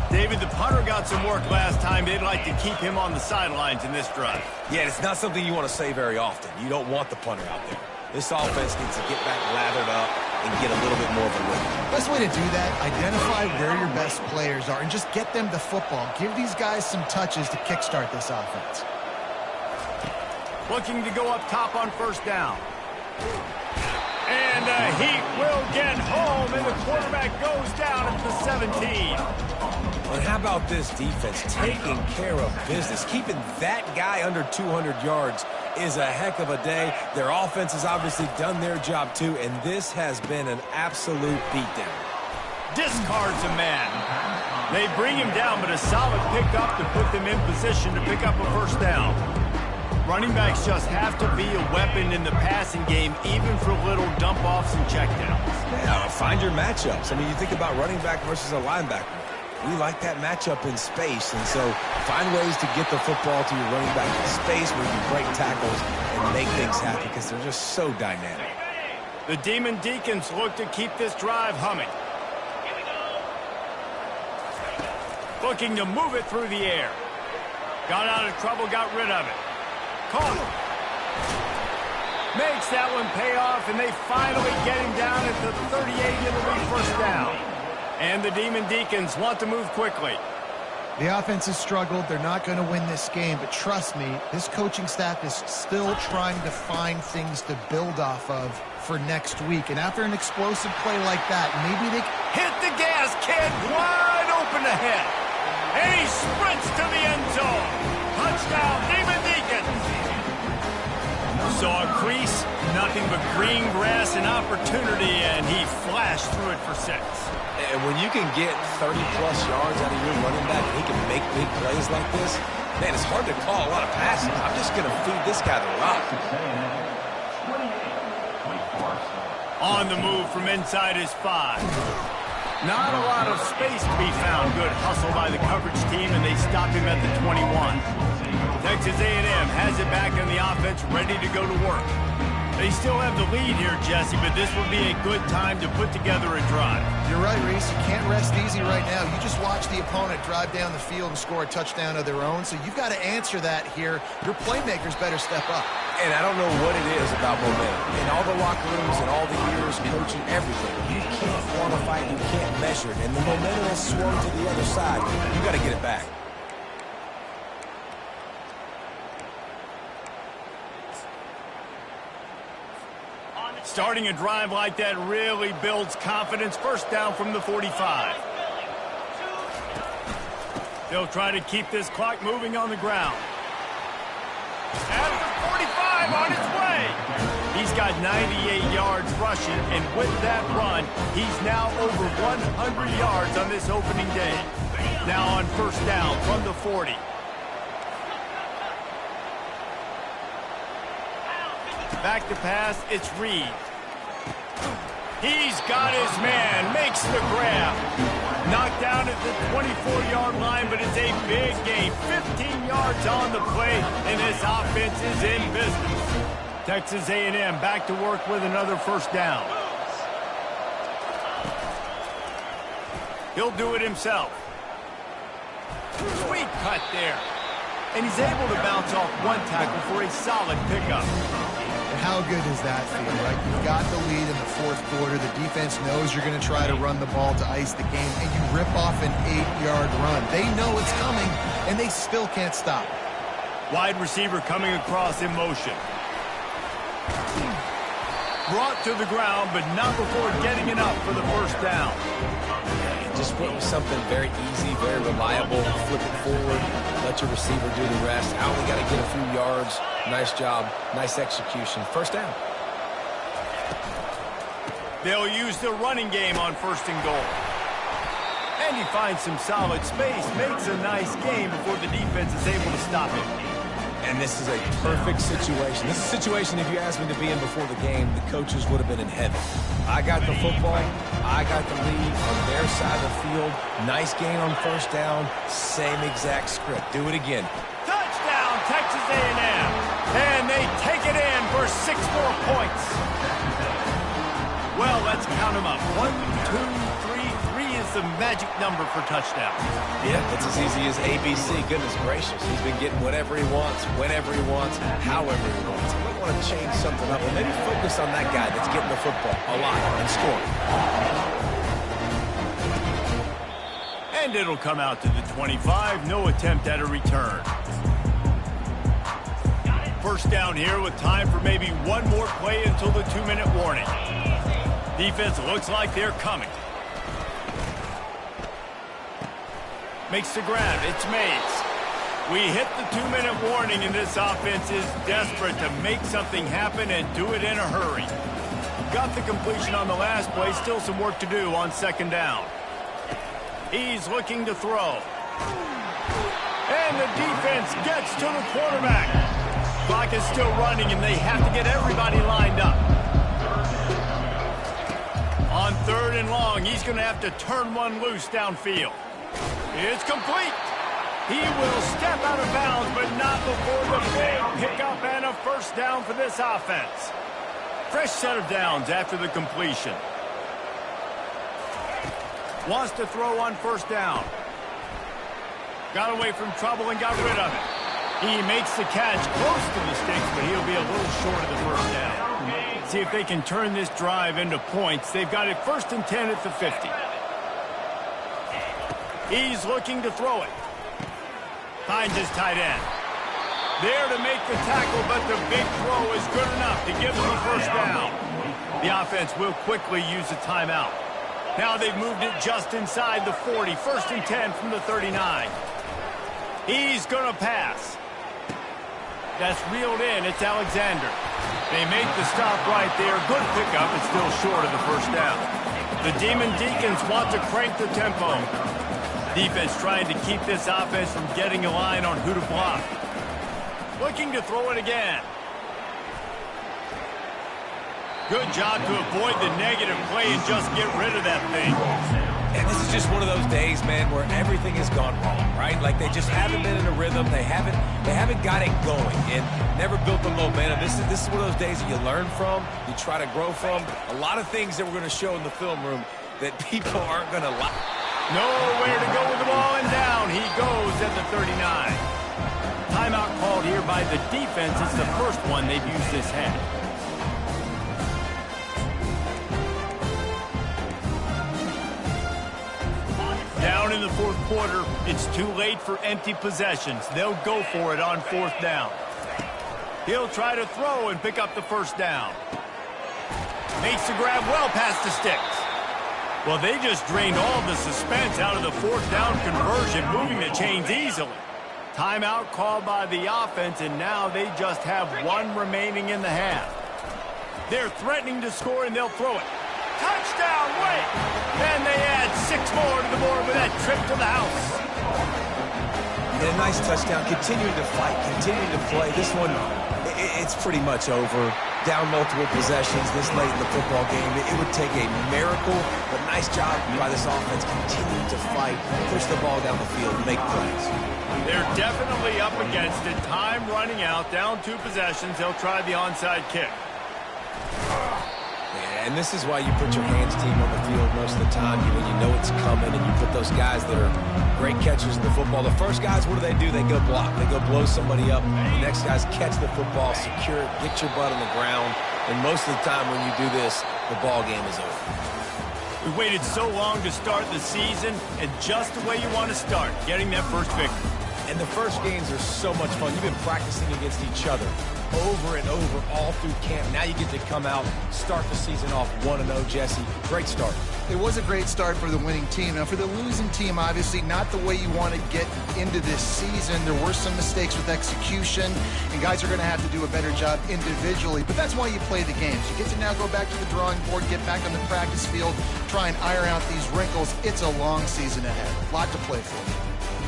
[SPEAKER 1] David, the punter got some work last time. They'd like to keep him on the sidelines in this drive.
[SPEAKER 2] Yeah, it's not something you want to say very often. You don't want the punter out there. This offense needs to get back lathered up and get a little bit more of a look.
[SPEAKER 3] Best way to do that, identify where your best players are and just get them the football. Give these guys some touches to kickstart this offense.
[SPEAKER 1] Looking to go up top on first down. And the Heat will get home, and the quarterback goes down at the 17.
[SPEAKER 2] And how about this defense taking care of business? Keeping that guy under 200 yards is a heck of a day. Their offense has obviously done their job too, and this has been an absolute beatdown.
[SPEAKER 1] Discards a man. They bring him down, but a solid pickup to put them in position to pick up a first down. Running backs just have to be a weapon in the passing game, even for little dump-offs and checkdowns.
[SPEAKER 2] Yeah, find your matchups. I mean, you think about running back versus a linebacker. We like that matchup in space, and so find ways to get the football to your running back in space where you can break tackles and make things happen because they're just so dynamic.
[SPEAKER 1] The Demon Deacons look to keep this drive humming. Looking to move it through the air. Got out of trouble, got rid of it. Caught. Makes that one pay off, and they finally get him down at the 38. It'll be first down. And the Demon Deacons want to move quickly.
[SPEAKER 3] The offense has struggled. They're not going to win this game, but trust me, this coaching staff is still trying to find things to build off of for next week. And after an explosive play like that, maybe they
[SPEAKER 1] hit the gas, kid, wide open ahead. And he sprints to the end zone. Touchdown, Demon Deacons. Saw a crease, nothing but green grass and opportunity, and he flashed through it for 6.
[SPEAKER 2] And when you can get 30-plus yards out of your running back and he can make big plays like this, man, it's hard to call a lot of passes. I'm just going to feed this guy the rock.
[SPEAKER 1] On the move from inside his 5. Not a lot of space to be found. Good hustle by the coverage team, and they stop him at the 21. Texas A&M has it back on the offense, ready to go to work. They still have the lead here, Jesse, but this would be a good time to put together a drive.
[SPEAKER 3] You're right, Reese. You can't rest easy right now. You just watch the opponent drive down the field and score a touchdown of their own, so you've got to answer that here. Your playmakers better step up.
[SPEAKER 2] And I don't know what it is about momentum. In all the locker rooms and all the years coaching, everything, you can't quantify it, you can't measure it. And the momentum has swung to the other side. You got to get it back.
[SPEAKER 1] Starting a drive like that really builds confidence. First down from the 45. They'll try to keep this clock moving on the ground. At the 45 on its way. He's got 98 yards rushing, and with that run, he's now over 100 yards on this opening day. Now on first down from the 40. Back to pass, it's Reed. He's got his man, makes the grab. Knocked down at the 24-yard line, but it's a big gain. 15 yards on the play, and this offense is in business. Texas A&M back to work with another first down. He'll do it himself. Sweet cut there. And he's able to bounce off one tackle for a solid pickup.
[SPEAKER 3] And how good does that feel, right? You've got the lead in the fourth quarter. The defense knows you're going to try to run the ball to ice the game, and you rip off an 8-yard run. They know it's coming, and they still can't stop.
[SPEAKER 1] Wide receiver coming across in motion. Brought to the ground, but not before getting enough for the first down.
[SPEAKER 2] Just went with something very easy, very reliable. Flip it forward, let your receiver do the rest. I only got to get a few yards. Nice job, nice execution. First down.
[SPEAKER 1] They'll use the running game on first and goal. And he finds some solid space, makes a nice game before the defense is able to stop him.
[SPEAKER 2] And this is a perfect situation. This is a situation, if you asked me to be in before the game, the coaches would have been in heaven. I got the football. I got the lead on their side of the field. Nice gain on first down. Same exact script. Do it again.
[SPEAKER 1] Touchdown, Texas A&M. And they take it in for 6 more points. Well, let's count them up. 1, 2, 3. 3 is the magic number for touchdowns.
[SPEAKER 2] Yeah, it's as easy as ABC. Goodness gracious. He's been getting whatever he wants, whenever he wants, however he wants. I might want to change something up. Well, maybe focus on that guy that's getting the football a lot and scoring.
[SPEAKER 1] And it'll come out to the 25. No attempt at a return. First down here with time for maybe one more play until the 2-minute warning. Defense looks like they're coming. Makes the grab. It's Mays. We hit the 2-minute warning, and this offense is desperate to make something happen and do it in a hurry. Got the completion on the last play. Still some work to do on second down. He's looking to throw. And the defense gets to the quarterback. Clock is still running, and they have to get everybody lined up. On 3rd and long, he's going to have to turn one loose downfield. It's complete. He will step out of bounds, but not before the big pickup and a first down for this offense. Fresh set of downs after the completion. Wants to throw on first down. Got away from trouble and got rid of it. He makes the catch close to the sticks, but he'll be a little short of the first down. See if they can turn this drive into points. They've got it 1st and 10 at the 50. He's looking to throw it. Finds his tight end. There to make the tackle, but the big throw is good enough to give them the first down. The offense will quickly use a timeout. Now they've moved it just inside the 40. 1st and 10 from the 39. He's going to pass. That's reeled in. It's Alexander. They make the stop right there. Good pickup. It's still short of the first down. The Demon Deacons want to crank the tempo. Defense trying to keep this offense from getting a line on who to block. Looking to throw it again. Good job to avoid the negative play and just get rid of that thing.
[SPEAKER 2] And this is just one of those days, man, where everything has gone wrong, right? Like they just haven't been in a rhythm. They haven't got it going and never built the momentum. This is one of those days that you learn from, you try to grow from. A lot of things that we're going to show in the film room that people aren't going to like.
[SPEAKER 1] Nowhere to go with the ball, and down he goes at the 39. Timeout called here by the defense. It's the first one they've used this half. Down in the fourth quarter, it's too late for empty possessions. They'll go for it on 4th down. He'll try to throw and pick up the first down. Makes the grab well past the sticks. Well, they just drained all the suspense out of the 4th down conversion, moving the chains easily. Timeout called by the offense, and now they just have one remaining in the half. They're threatening to score, and they'll throw it. Touchdown, wait! And they add 6 more to the board with that trip to the house.
[SPEAKER 2] And a nice touchdown, continuing to fight, continuing to play. This one, it's pretty much over. Down multiple possessions this late in the football game. It would take a miracle, but nice job by this offense continuing to fight, push the ball down the field, make plays.
[SPEAKER 1] They're definitely up against it. Time running out, down 2 possessions. They'll try the onside kick.
[SPEAKER 2] And this is why you put your hands team on the field most of the time. You know it's coming, and you put those guys that are great catchers in the football. The first guys, what do? They go block. They go blow somebody up. The next guys catch the football, secure it, get your butt on the ground. And most of the time when you do this, the ball game is over.
[SPEAKER 1] We waited so long to start the season, and just the way you want to start, getting that first victory.
[SPEAKER 2] And the first games are so much fun. You've been practicing against each other over and over all through camp. Now you get to come out, start the season off 1-0, Jesse. Great start.
[SPEAKER 3] It was a great start for the winning team. Now, for the losing team, obviously not the way you want to get into this season. There were some mistakes with execution, and guys are going to have to do a better job individually. But that's why you play the games. You get to now go back to the drawing board, get back on the practice field, try and iron out these wrinkles. It's a long season ahead. A lot to play for.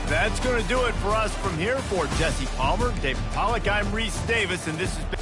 [SPEAKER 1] That's going to do it for us from here. For Jesse Palmer, David Pollack, I'm Reese Davis, and this has been...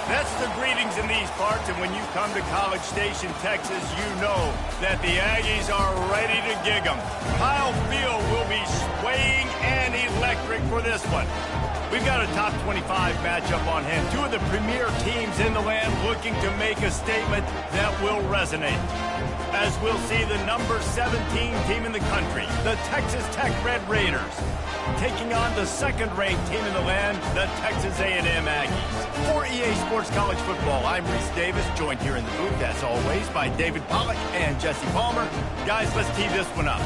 [SPEAKER 1] That's the greetings in these parts, and when you come to College Station, Texas, you know that the Aggies are ready to gig 'em. Kyle Field will be swaying and electric for this one. We've got a top 25 matchup on hand. Two of the premier teams in the land looking to make a statement that will resonate. As we'll see the number 17 team in the country, the Texas Tech Red Raiders, taking on the second-ranked team in the land, the Texas A&M Aggies. For EA Sports College Football, NFL. I'm Reese Davis, joined here in the booth, as always, by David Pollack and Jesse Palmer. Guys, let's tee this one up.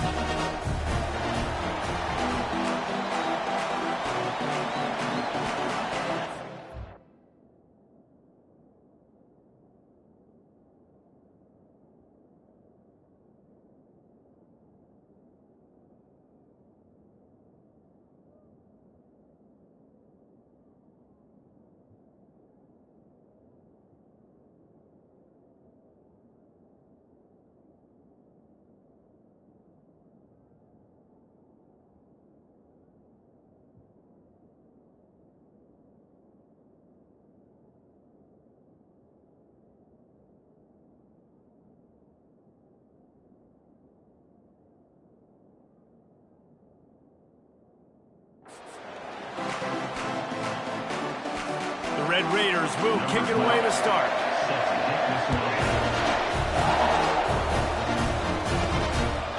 [SPEAKER 1] The Red Raiders will kick it away to start.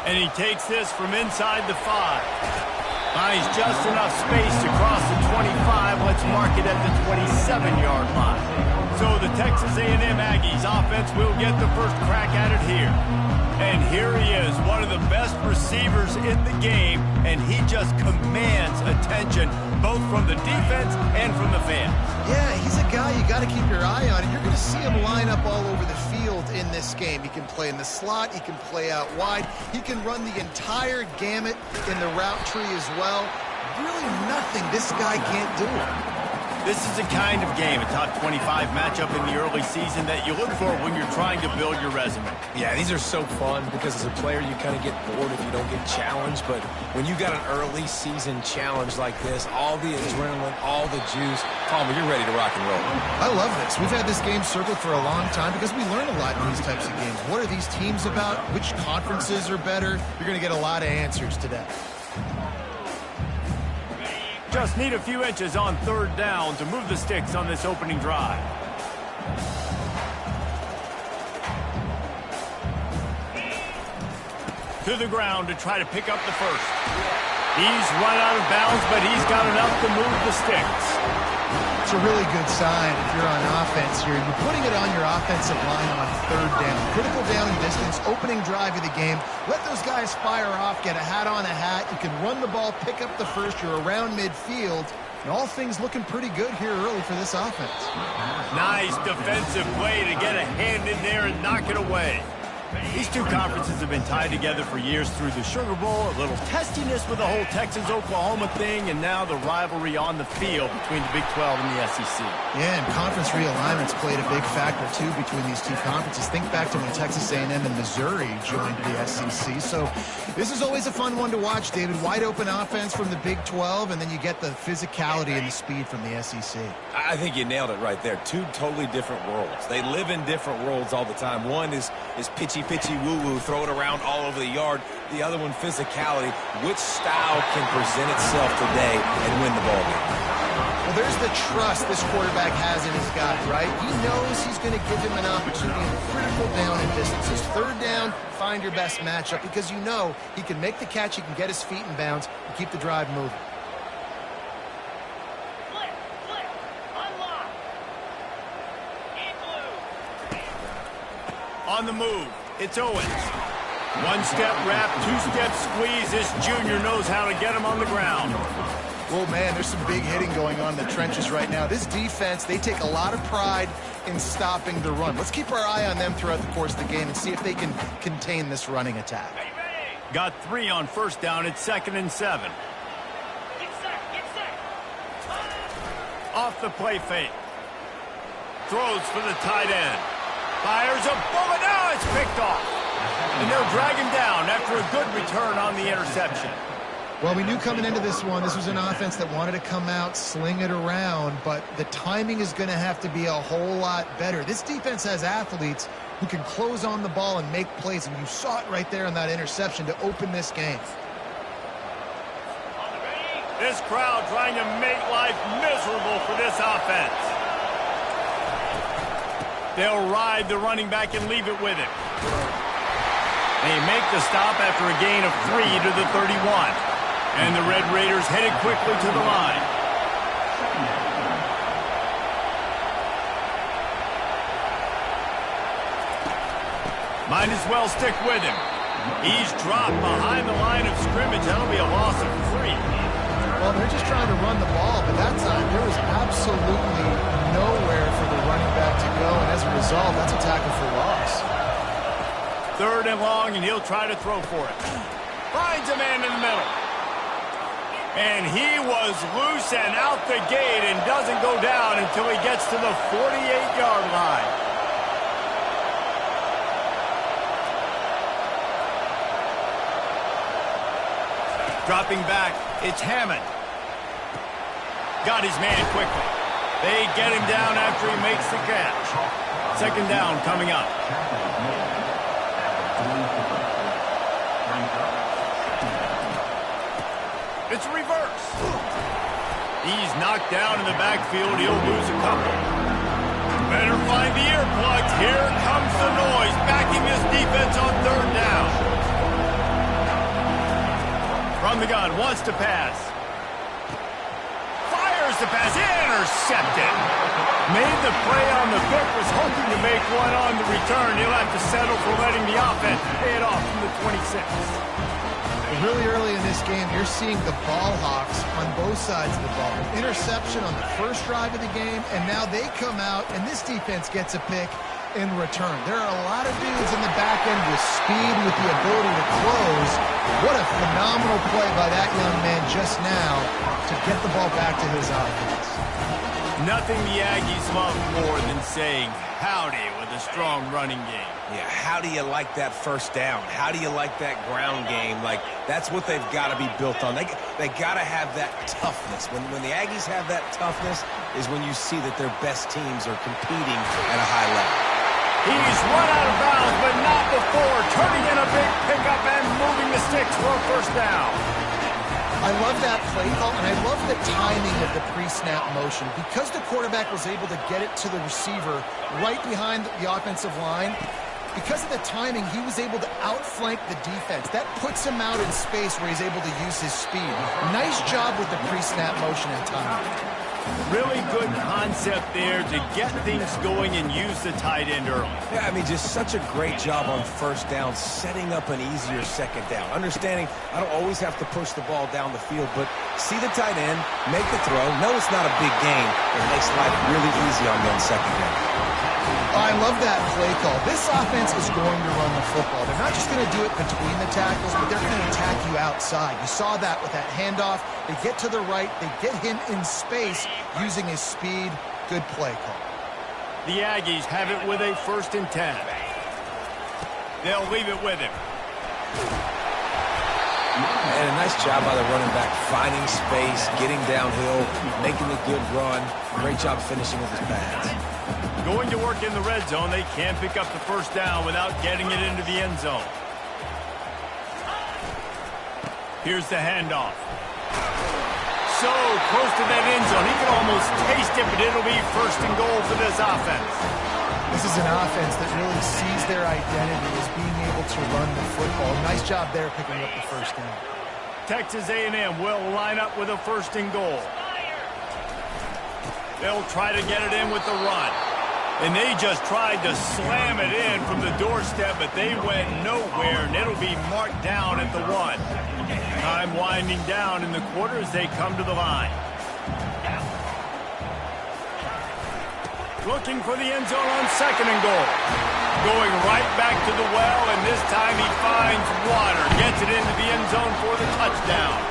[SPEAKER 1] And he takes this from inside the 5. Finds just enough space to cross the 25. Let's mark it at the 27-yard line. So the Texas A&M Aggies offense will get the first crack at it here. And here he is, one of the best receivers in the game, and he just commands attention both from the defense and from the fans.
[SPEAKER 3] Yeah, he's a guy you got to keep your eye on, and you're going to see him line up all over the field in this game. He can play in the slot, he can play out wide, he can run the entire gamut in the route tree as well. Really nothing this guy can't do.
[SPEAKER 1] This is the kind of game, a top 25 matchup in the early season, that you look for when you're trying to build your resume.
[SPEAKER 2] Yeah, these are so fun because as a player you kind of get bored if you don't get challenged, but when you got an early season challenge like this, all the adrenaline, all the juice, Palmer, you're ready to rock and roll.
[SPEAKER 3] I love this. We've had this game circled for a long time because we learn a lot in these types of games. What are these teams about? Which conferences are better? You're going to get a lot of answers today.
[SPEAKER 1] Just need a few inches on third down to move the sticks on this opening drive. To the ground to try to pick up the first. He's run out of bounds, but he's got enough to move the sticks.
[SPEAKER 3] It's a really good sign if you're on offense here. You're putting it on your offensive line on third down. Critical down and distance, opening drive of the game. Let those guys fire off, get a hat on a hat. You can run the ball, pick up the first. You're around midfield. And all things looking pretty good here early for this offense.
[SPEAKER 1] Nice defensive play to get a hand in there and knock it away. These two conferences have been tied together for years through the Sugar Bowl, a little testiness with the whole Texas-Oklahoma thing, and now the rivalry on the field between the Big 12 and the SEC.
[SPEAKER 3] Yeah, and conference realignments played a big factor, too, between these two conferences. Think back to when Texas A&M and Missouri joined the SEC. So this is always a fun one to watch, David. Wide open offense from the Big 12, and then you get the physicality and the speed from the SEC.
[SPEAKER 2] I think you nailed it right there. Two totally different worlds. They live in different worlds all the time. One is pitchy, woo-woo, throw it around all over the yard. The other one, physicality. Which style can present itself today and win the ball game?
[SPEAKER 3] Well, there's the trust this quarterback has in his guy, right? He knows he's going to give him an opportunity in critical down and distances. Third down, find your best matchup because you know he can make the catch, he can get his feet in bounds, and keep the drive moving.
[SPEAKER 1] On the move, it's Owens. One-step wrap, two-step squeeze. This junior knows how to get him on the ground.
[SPEAKER 3] Well, man, there's some big hitting going on in the trenches right now. This defense, they take a lot of pride in stopping the run. Let's keep our eye on them throughout the course of the game and see if they can contain this running attack.
[SPEAKER 1] Got 3 on first down. It's 2nd and 7.
[SPEAKER 5] Get set.
[SPEAKER 1] Off the play fake. Throws for the tight end. Fires a bullet. Now it's picked off. And they'll drag him down after a good return on the interception.
[SPEAKER 3] Well, we knew coming into this one, this was an offense that wanted to come out, sling it around, but the timing is going to have to be a whole lot better. This defense has athletes who can close on the ball and make plays, and you saw it right there in that interception to open this game.
[SPEAKER 1] This crowd trying to make life miserable for this offense. They'll ride the running back and leave it with him. They make the stop after a gain of 3 to the 31. And the Red Raiders headed quickly to the line. Might as well stick with him. He's dropped behind the line of scrimmage. That'll be a loss of 3.
[SPEAKER 3] Well, they're just trying to run the ball, but that time there was absolutely nowhere for the running back to go, and as a result, that's a tackle for loss.
[SPEAKER 1] 3rd and long, and he'll try to throw for it. Finds a man in the middle. And he was loose and out the gate and doesn't go down until he gets to the 48-yard line. Dropping back, it's Hammond. Got his man quickly. They get him down after he makes the catch. 2nd down coming up. It's a reverse. He's knocked down in the backfield. He'll lose a couple. Better find the earplugs. Here comes the noise, backing this defense on 3rd down. From the gun, wants to pass. Fires the pass, intercepted. Made the play on the pick, was hoping to make one on the return. He'll have to settle for letting the offense pay it off from the 26.
[SPEAKER 3] Really early in this game, you're seeing the ball hawks on both sides of the ball. Interception on the first drive of the game, and now they come out, and this defense gets a pick in return. There are a lot of dudes in the back end with speed, with the ability to close. What a phenomenal play by that young man just now to get the ball back to his offense.
[SPEAKER 1] Nothing the Aggies love more than saying howdy with a strong running game.
[SPEAKER 2] Yeah, how do you like that 1st down? How do you like that ground game? Like, that's what they've got to be built on. They got to have that toughness. When the Aggies have that toughness is when you see that their best teams are competing at a high level.
[SPEAKER 1] He's run out of bounds, but not before turning in a big pickup and moving the sticks for a 1st down.
[SPEAKER 3] I love that play call, and I love the timing of the pre-snap motion. Because the quarterback was able to get it to the receiver right behind the offensive line, because of the timing, he was able to outflank the defense. That puts him out in space where he's able to use his speed. Nice job with the pre-snap motion and timing.
[SPEAKER 1] Really good concept there to get things going and use the tight end early.
[SPEAKER 2] Yeah, I mean, just such a great job on 1st down, setting up an easier 2nd down. Understanding I don't always have to push the ball down the field, but see the tight end, make the throw. No, it's not a big game. It makes life really easy on you on 2nd down.
[SPEAKER 3] I love that play call. This offense is going to run the football. They're not just going to do it between the tackles, but they're going to attack you outside. You saw that with that handoff. They get to the right. They get him in space using his speed. Good play call.
[SPEAKER 1] The Aggies have it with a 1st and 10. They'll leave it with him.
[SPEAKER 2] And a nice job by the running back, finding space, getting downhill, making a good run. Great job finishing with his pads.
[SPEAKER 1] Going to work in the red zone. They can't pick up the 1st down without getting it into the end zone. Here's the handoff. So close to that end zone. He can almost taste it, but it'll be 1st and goal for this offense.
[SPEAKER 3] This is an offense that really sees their identity as being able to run the football. Nice job there picking up the 1st down.
[SPEAKER 1] Texas A&M will line up with a 1st and goal. They'll try to get it in with the run. And they just tried to slam it in from the doorstep, but they went nowhere, and it'll be marked down at the 1. Time winding down in the quarter as they come to the line. Looking for the end zone on 2nd and goal. Going right back to the well, and this time he finds water. Gets it into the end zone for the touchdown.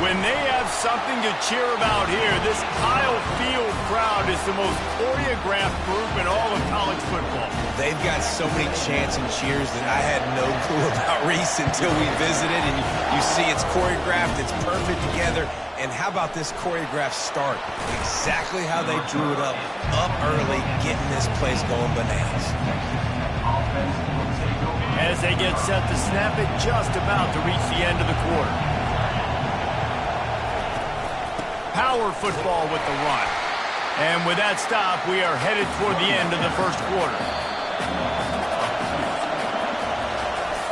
[SPEAKER 1] When they have something to cheer about here, this Kyle Field crowd is the most choreographed group in all of college football.
[SPEAKER 2] They've got so many chants and cheers that I had no clue about Reese until we visited. And you see it's choreographed, it's perfect together. And how about this choreographed start? Exactly how they drew it up early, getting this place going bananas.
[SPEAKER 1] As they get set to snap it, just about to reach the end of the quarter. Power football with the run. And with that stop, we are headed toward the end of the 1st quarter.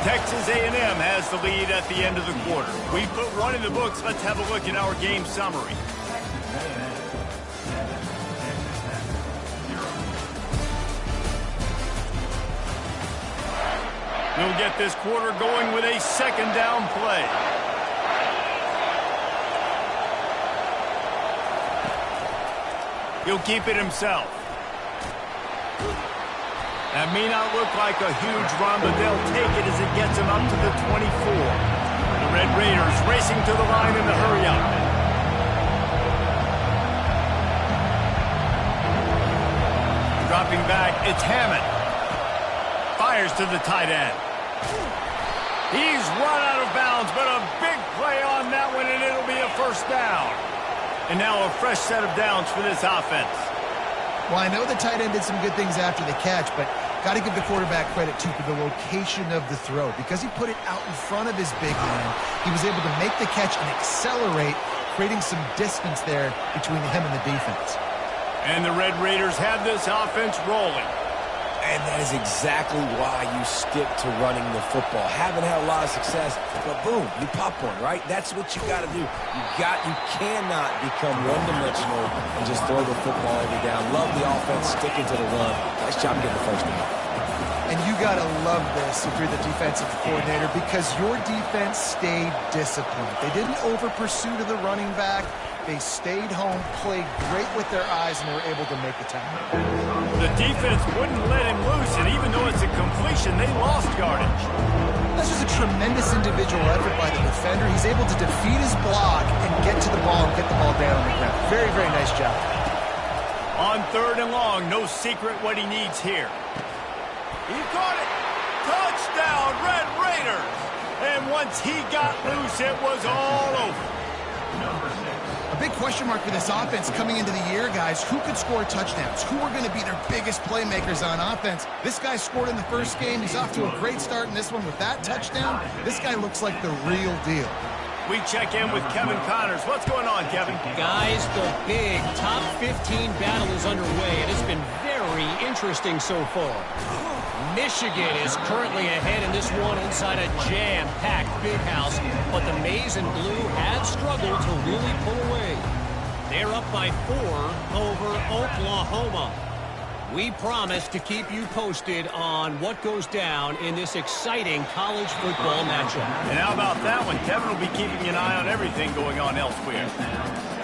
[SPEAKER 1] Texas A&M has the lead at the end of the quarter. We put one in the books. Let's have a look at our game summary. He'll get this quarter going with a second down play. He'll keep it himself. That may not look like a huge run, but they'll take it as it gets him up to the 24. The Red Raiders racing to the line in the hurry-up. Dropping back, it's Hammond. Fires to the tight end. He's run out of bounds, but a big play on that one, and it'll be a first down. And now a fresh set of downs for this offense.
[SPEAKER 3] Well, I know the tight end did some good things after the catch, but got to give the quarterback credit, too, for the location of the throw. Because he put it out in front of his big man, he was able to make the catch and accelerate, creating some distance there between him and the defense.
[SPEAKER 1] And the Red Raiders have this offense rolling.
[SPEAKER 2] And that is exactly why you stick to running the football. Haven't had a lot of success, but boom, you pop one, right? That's what you got to do. You cannot become one-dimensional and just throw the football every down. Love the offense, sticking to the run. Nice job getting the first down.
[SPEAKER 3] And you got to love this if you're the defensive coordinator, because your defense stayed disciplined. They didn't over-pursue to the running back. They stayed home, played great with their eyes, and they were able to make the tackle.
[SPEAKER 1] The defense wouldn't let him loose, and even though it's a completion, they lost yardage.
[SPEAKER 3] This is a tremendous individual effort by the defender. He's able to defeat his block and get to the ball and get the ball down on the ground. Very, very nice job.
[SPEAKER 1] On 3rd and long, no secret what he needs here. He caught it. Touchdown, Red Raiders. And once he got loose, it was all over.
[SPEAKER 3] A big question mark for this offense coming into the year, guys. Who could score touchdowns? Who are going to be their biggest playmakers on offense? This guy scored in the first game. He's off to a great start in this one with that touchdown. This guy looks like the real deal.
[SPEAKER 1] We check in with Kevin Connors. What's going on, Kevin?
[SPEAKER 4] Guys, the big top 15 battle is underway. It has been very interesting so far. Michigan is currently ahead in this one inside a jam-packed big house, but the Maize and Blue have struggled to really pull away. They're up by 4 over Oklahoma. We promise to keep you posted on what goes down in this exciting college football matchup.
[SPEAKER 1] And how about that one? Kevin will be keeping an eye on everything going on elsewhere.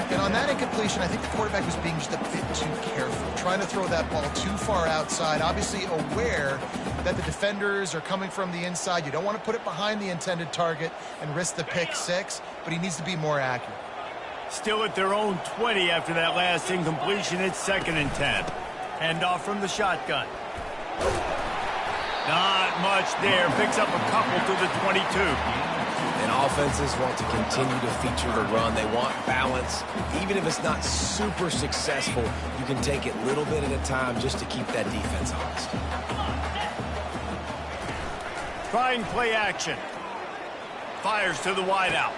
[SPEAKER 3] And on that incompletion, I think the quarterback was being just a bit too careful, trying to throw that ball too far outside, obviously aware that the defenders are coming from the inside. You don't want to put it behind the intended target and risk the pick six, but he needs to be more accurate.
[SPEAKER 1] Still at their own 20 after that last incompletion. It's 2nd and 10. Handoff from the shotgun. Not much there. Picks up a couple to the 22.
[SPEAKER 2] And offenses want to continue to feature the run. They want balance. Even if it's not super successful, you can take it little bit at a time just to keep that defense honest.
[SPEAKER 1] Trying play action. Fires to the wideout.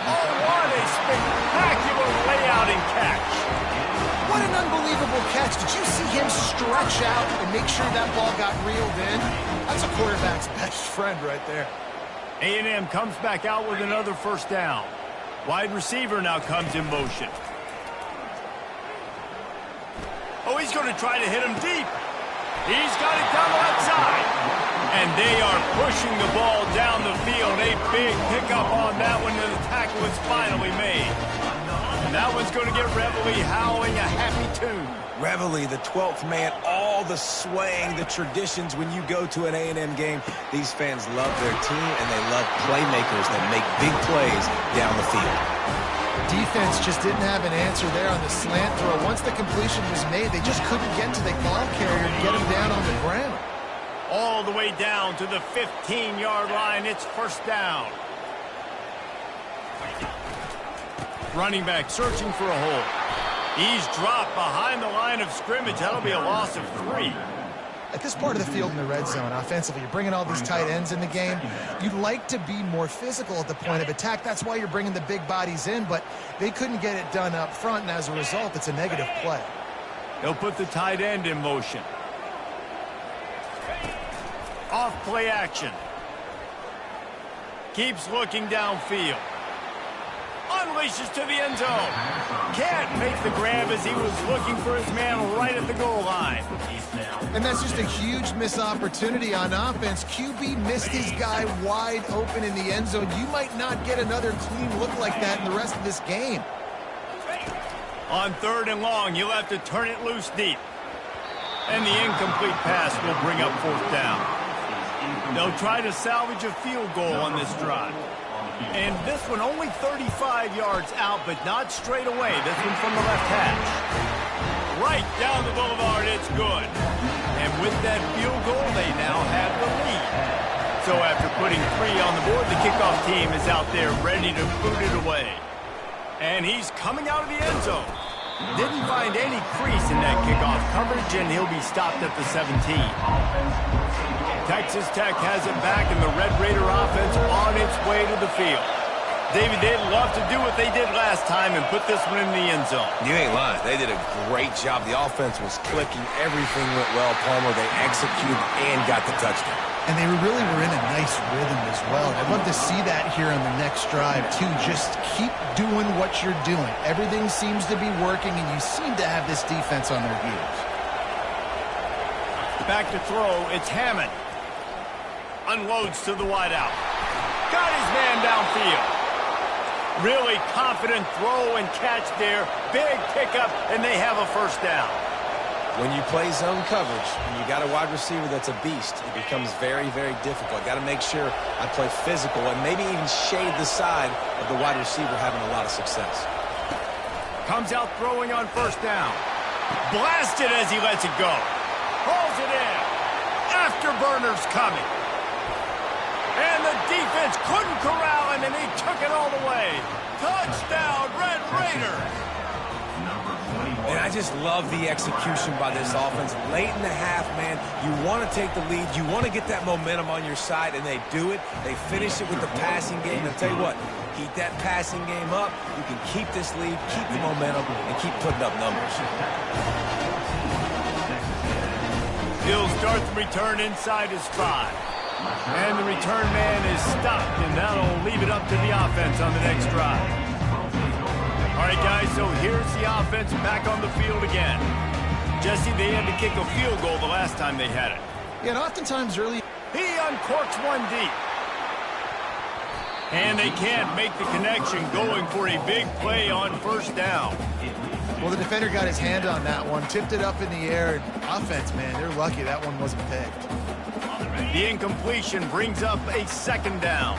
[SPEAKER 1] Oh, what a spectacular layout and catch.
[SPEAKER 3] What an unbelievable catch. Did you see him stretch out and make sure that ball got reeled in? That's a quarterback's best friend right there.
[SPEAKER 1] A&M comes back out with another first down. Wide receiver now comes in motion. Oh, he's going to try to hit him deep. He's got it down the left side. And they are pushing the ball down the field. A big pickup on that one, and the tackle is finally made. And that one's going to get Reveille howling a happy tune.
[SPEAKER 2] Reveille, the 12th man, all the swaying, the traditions when you go to an A&M game. These fans love their team, and they love playmakers that make big plays down the field.
[SPEAKER 3] Defense just didn't have an answer there on the slant throw. Once the completion was made, they just couldn't get to the ball carrier and get him down on the ground.
[SPEAKER 1] All the way down to the 15-yard line. It's first down. Running back searching for a hole. He's dropped behind the line of scrimmage. That'll be a loss of 3.
[SPEAKER 3] At this part of the field in the red zone, offensively, you're bringing all these tight ends in the game. You'd like to be more physical at the point of attack. That's why you're bringing the big bodies in, but they couldn't get it done up front, and as a result, it's a negative play.
[SPEAKER 1] They'll put the tight end in motion. Off play action. Keeps looking downfield. unleashes to the end zone. Can't make the grab as he was looking for his man right at the goal line.
[SPEAKER 3] And that's just a huge missed opportunity on offense. QB missed his guy wide open in the end zone. You might not get another clean look like that in the rest of this game.
[SPEAKER 1] On 3rd and long, you'll have to turn it loose deep. And the incomplete pass will bring up 4th down. They'll try to salvage a field goal on this drive. And this one only 35 yards out, but not straight away. This one from the left hash. Right down the boulevard, it's good. And with that field goal, they now have the lead. So after putting 3 on the board, the kickoff team is out there ready to boot it away. And he's coming out of the end zone. Didn't find any crease in that kickoff coverage, and he'll be stopped at the 17. Texas Tech has it back, and the Red Raider offense on its way to the field. David, they'd love to do what they did last time and put this one in the end zone.
[SPEAKER 2] You ain't lying. They did a great job. The offense was clicking. Everything went well, Palmer. They executed and got the touchdown.
[SPEAKER 3] And they really were in a nice rhythm as well. I'd love to see that here on the next drive, too. Just keep doing what you're doing. Everything seems to be working, and you seem to have this defense on their heels.
[SPEAKER 1] Back to throw. It's Hammond. Unloads to the wideout. Got his man downfield. Really confident throw and catch there. Big pickup, and they have a 1st down.
[SPEAKER 2] When you play zone coverage and you got a wide receiver that's a beast, it becomes very, very difficult. Got to make sure I play physical and maybe even shade the side of the wide receiver having a lot of success.
[SPEAKER 1] Comes out throwing on 1st down. Blasted as he lets it go. Hauls it in. Afterburner's coming. And the defense couldn't corral him, and he took it all the way. Touchdown, Red Raiders.
[SPEAKER 2] And I just love the execution by this offense. Late in the half, man, you want to take the lead. You want to get that momentum on your side, and they do it. They finish it with the passing game. And I'll tell you what, keep that passing game up. You can keep this lead, keep the momentum, and keep putting up numbers.
[SPEAKER 1] He'll start the return inside his 5. And the return man is stopped, and that'll leave it up to the offense on the next drive. All right, guys, so here's the offense back on the field again. Jesse, they had to kick a field goal the last time they had it.
[SPEAKER 3] Yeah, and oftentimes early...
[SPEAKER 1] He uncorks one deep. And they can't make the connection, going for a big play on 1st down.
[SPEAKER 3] Well, the defender got his hand on that one, tipped it up in the air. Offense, man, they're lucky that one wasn't picked.
[SPEAKER 1] The incompletion brings up a 2nd down.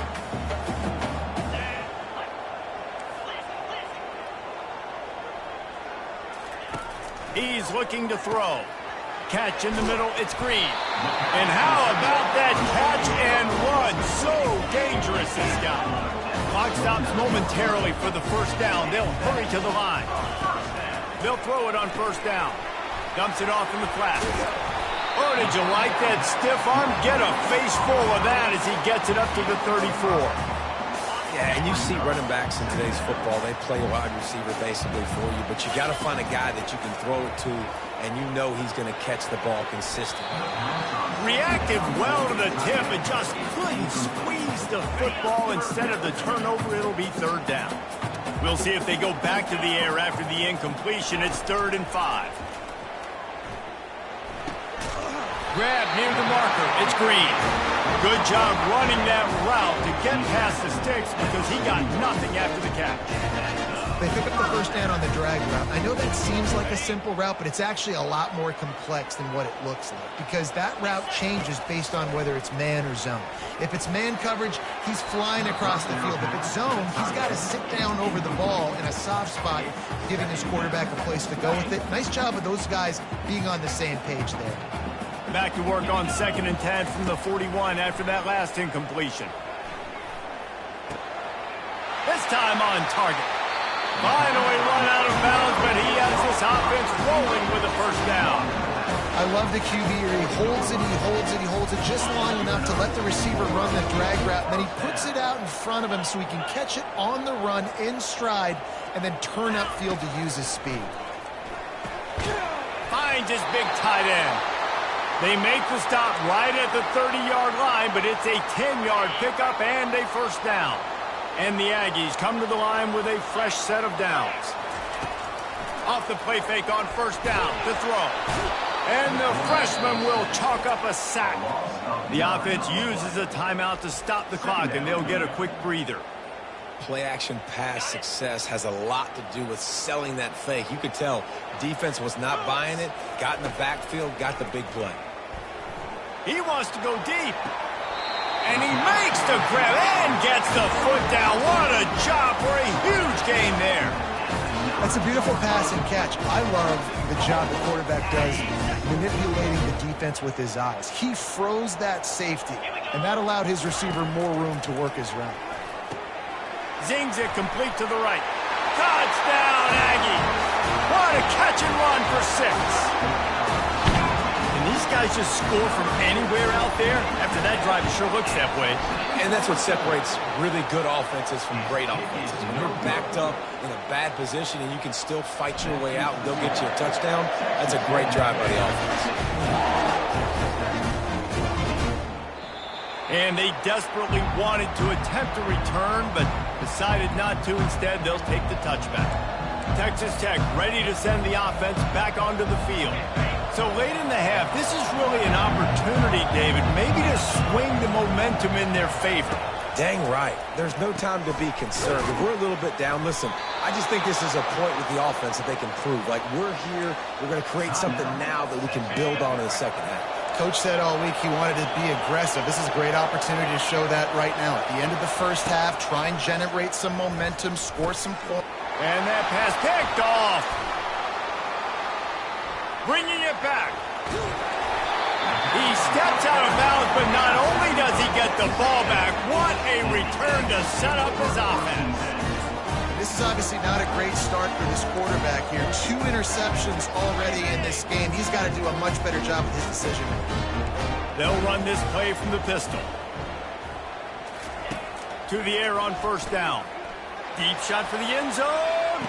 [SPEAKER 1] He's looking to throw. Catch in the middle, it's Green. And how about that catch and run? So dangerous, this guy. Clock stops momentarily for the 1st down. They'll hurry to the line. They'll throw it on 1st down. Dumps it off in the flat. Oh, did you like that stiff arm? Get a face full of that as he gets it up to the 34.
[SPEAKER 2] Yeah, and you see running backs in today's football, they play a wide receiver basically for you, but you got to find a guy that you can throw it to, and you know he's going to catch the ball consistently.
[SPEAKER 1] Reacted well to the tip and just couldn't squeeze the football. Instead of the turnover, it'll be 3rd down. We'll see if they go back to the air after the incompletion. It's 3rd and 5. Grab near the marker. It's Green. Good job running that route to get past the sticks because he got nothing after the catch.
[SPEAKER 3] They pick up the 1st down on the drag route. I know that seems like a simple route, but it's actually a lot more complex than what it looks like because that route changes based on whether it's man or zone. If it's man coverage, he's flying across the field. If it's zone, he's got to sit down over the ball in a soft spot, giving his quarterback a place to go with it. Nice job of those guys being on the same page there.
[SPEAKER 1] Back to work on 2nd and 10 from the 41 after that last incompletion. This time on target. Finally run out of bounds, but he has this offense rolling with a 1st down.
[SPEAKER 3] I love the QB here. He holds it, he holds it, he holds it just long enough to let the receiver run the drag route. And then he puts it out in front of him so he can catch it on the run in stride and then turn upfield to use his speed.
[SPEAKER 1] Finds his big tight end. They make the stop right at the 30-yard line, but it's a 10-yard pickup and a 1st down. And the Aggies come to the line with a fresh set of downs. Off the play fake on first down to throw. And the freshman will chalk up a sack. The offense uses a timeout to stop the clock, and they'll get a quick breather.
[SPEAKER 2] Play-action pass success has a lot to do with selling that fake. You could tell defense was not buying it, got in the backfield, got the big play.
[SPEAKER 1] He wants to go deep. And he makes the grab and gets the foot down. What a job for a huge gain there.
[SPEAKER 3] That's a beautiful pass and catch. I love the job the quarterback does manipulating the defense with his eyes. He froze that safety, and that allowed his receiver more room to work his route.
[SPEAKER 1] Zings it complete to the right. Touchdown, Aggie. What a catch and run for 6. These guys just score from anywhere out there. After that drive, it sure looks that way.
[SPEAKER 2] And that's what separates really good offenses from great offenses. When you're backed up in a bad position and you can still fight your way out and go get you a touchdown, that's a great drive by the offense.
[SPEAKER 1] And they desperately wanted to attempt a return, but decided not to. Instead, they'll take the touchback. Texas Tech ready to send the offense back onto the field. So late in the half, this is really an opportunity, David, maybe to swing the momentum in their favor.
[SPEAKER 2] Dang right. There's no time to be concerned. If we're a little bit down, listen, I just think this is a point with the offense that they can prove. Like, we're here, we're going to create something now that we can build on in the second half.
[SPEAKER 3] Coach said all week he wanted to be aggressive. This is a great opportunity to show that right now. At the end of the first half, try and generate some momentum, score some points.
[SPEAKER 1] And that pass picked off. Bringing it back. He steps out of bounds, but not only does he get the ball back, what a return to set up his offense.
[SPEAKER 3] This is obviously not a great start for this quarterback here. 2 interceptions already in this game. He's got to do a much better job with his decision.
[SPEAKER 1] They'll run this play from the pistol. To the air on first down. Deep shot for the end zone.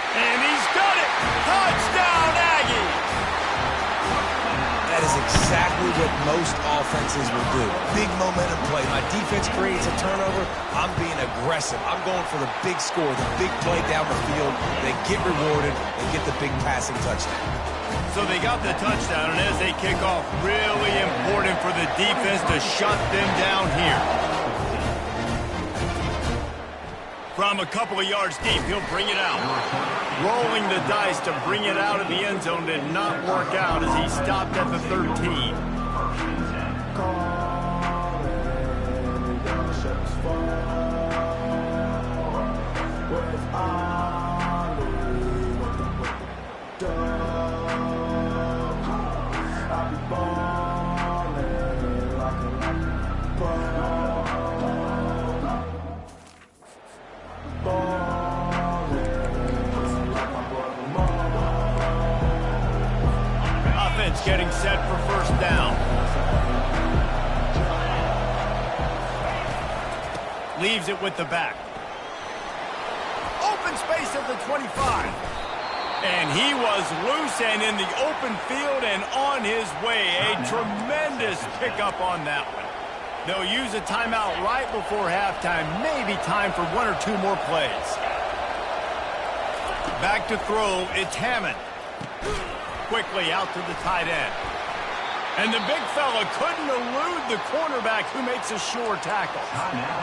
[SPEAKER 1] And he's got it. Touchdown, Aggie.
[SPEAKER 2] That is exactly what most offenses will do. Big momentum play. My defense creates a turnover. I'm being aggressive. I'm going for the big score, the big play down the field. They get rewarded. They get the big passing touchdown.
[SPEAKER 1] So they got the touchdown, and as they kick off, really important for the defense to shut them down here. From a couple of yards deep, he'll bring it out. Rolling the dice to bring it out of the end zone did not work out as he stopped at the 13. Getting set for first down. Leaves it with the back. Open space at the 25. And he was loose and in the open field and on his way. A tremendous pickup on that one. They'll use a timeout right before halftime. Maybe time for 1 or 2 more plays. Back to throw. It's Hammond. Quickly out to the tight end. And the big fella couldn't elude the cornerback who makes a sure tackle.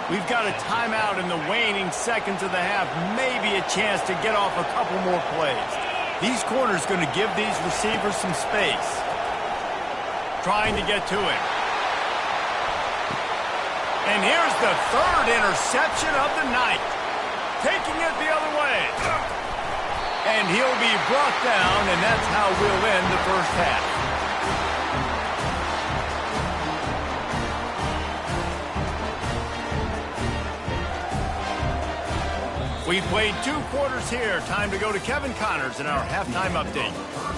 [SPEAKER 1] We've got a timeout in the waning seconds of the half. Maybe a chance to get off a couple more plays. These corners going to give these receivers some space. Trying to get to it. And here's the 3rd interception of the night. Taking it the other way. And he'll be brought down, and that's how we'll end the first half. We played 2 quarters here. Time to go to Kevin Connors in our halftime update.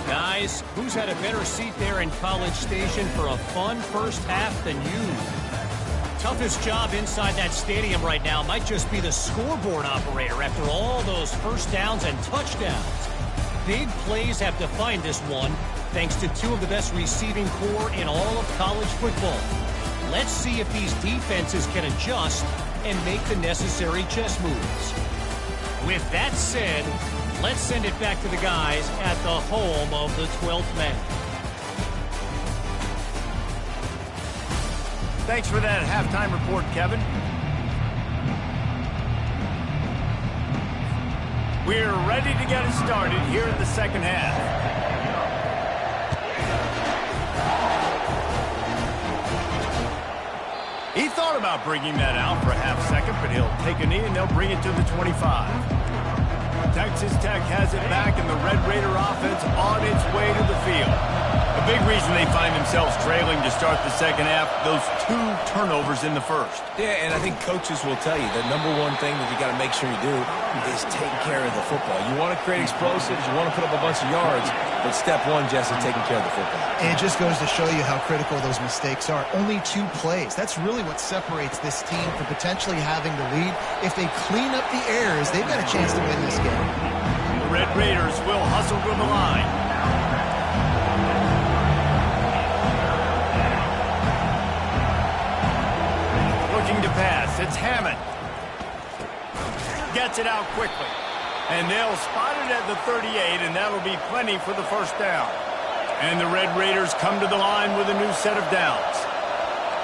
[SPEAKER 4] Guys, who's had a better seat there in College Station for a fun first half than you? Toughest job inside that stadium right now might just be the scoreboard operator after all those first downs and touchdowns. Big plays have defined this one, thanks to 2 of the best receiving corps in all of college football. Let's see if these defenses can adjust and make the necessary chess moves. With that said, let's send it back to the guys at the home of the 12th man.
[SPEAKER 1] Thanks for that halftime report, Kevin. We're ready to get it started here in the second half. He thought about bringing that out for a half second, but he'll take a knee and they'll bring it to the 25. Texas Tech has it back, and the Red Raider offense on its way to the field. A big reason they find themselves trailing to start the second half, those 2 turnovers in the first.
[SPEAKER 2] Yeah, and I think coaches will tell you the number one thing that you got to make sure you do is take care of the football. You want to create explosives, you want to put up a bunch of yards, but step one, Jesse, taking care of the football.
[SPEAKER 3] And it just goes to show you how critical those mistakes are. Only 2 plays. That's really what separates this team from potentially having the lead. If they clean up the errors, they've got a chance to win this game.
[SPEAKER 1] The Red Raiders will hustle to the line. Looking to pass. It's Hammond. Gets it out quickly. And they'll spot it at the 38, and that'll be plenty for the first down. And the Red Raiders come to the line with a new set of downs.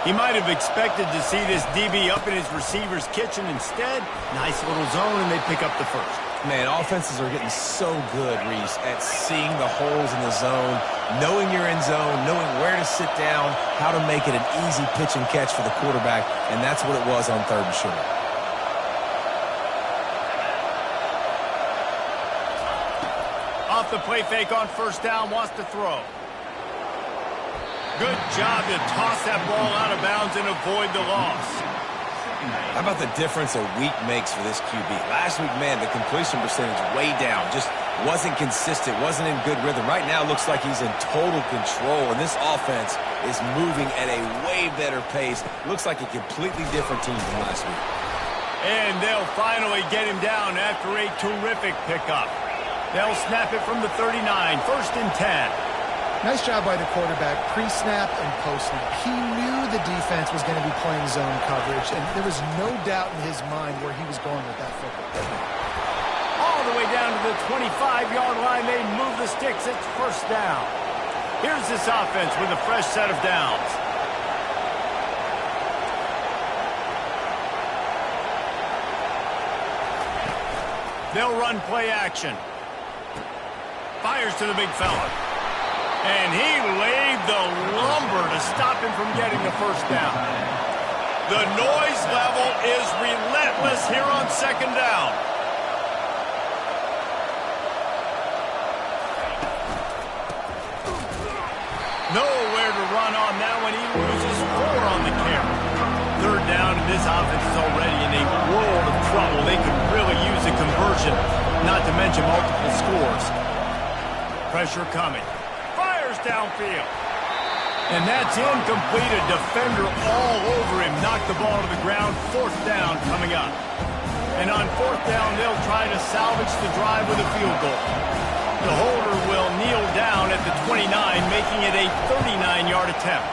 [SPEAKER 1] He might have expected to see this DB up in his receiver's kitchen. Instead, nice little zone, and they pick up the first.
[SPEAKER 2] Man, offenses are getting so good, Reese, at seeing the holes in the zone, knowing you're in zone, knowing where to sit down, how to make it an easy pitch and catch for the quarterback, and that's what it was on 3rd and short.
[SPEAKER 1] Off the play fake on first down, wants to throw. Good job to toss that ball out of bounds and avoid the loss.
[SPEAKER 2] How about the difference a week makes for this QB? Last week, man, the completion percentage way down. Just wasn't consistent, wasn't in good rhythm. Right now, it looks like he's in total control, and this offense is moving at a way better pace. Looks like a completely different team than last week.
[SPEAKER 1] And they'll finally get him down after a terrific pickup. They'll snap it from the 39, 1st and 10.
[SPEAKER 3] Nice job by the quarterback, pre-snap and post-snap. He knew the defense was going to be playing zone coverage, and there was no doubt in his mind where he was going with that football.
[SPEAKER 1] All the way down to the 25-yard line, they move the sticks. It's first down. Here's this offense with a fresh set of downs. They'll run play action. Fires to the big fella. And he laid the lumber to stop him from getting the first down. The noise level is relentless here on 2nd down. Nowhere to run on that one. He loses 4 on the carry. 3rd down, and this offense is already in a world of trouble. They could really use a conversion, not to mention multiple scores. Pressure coming. Downfield. And that's incomplete. A defender all over him. Knocked the ball to the ground. 4th down coming up. And on 4th down, they'll try to salvage the drive with a field goal. The holder will kneel down at the 29, making it a 39-yard attempt.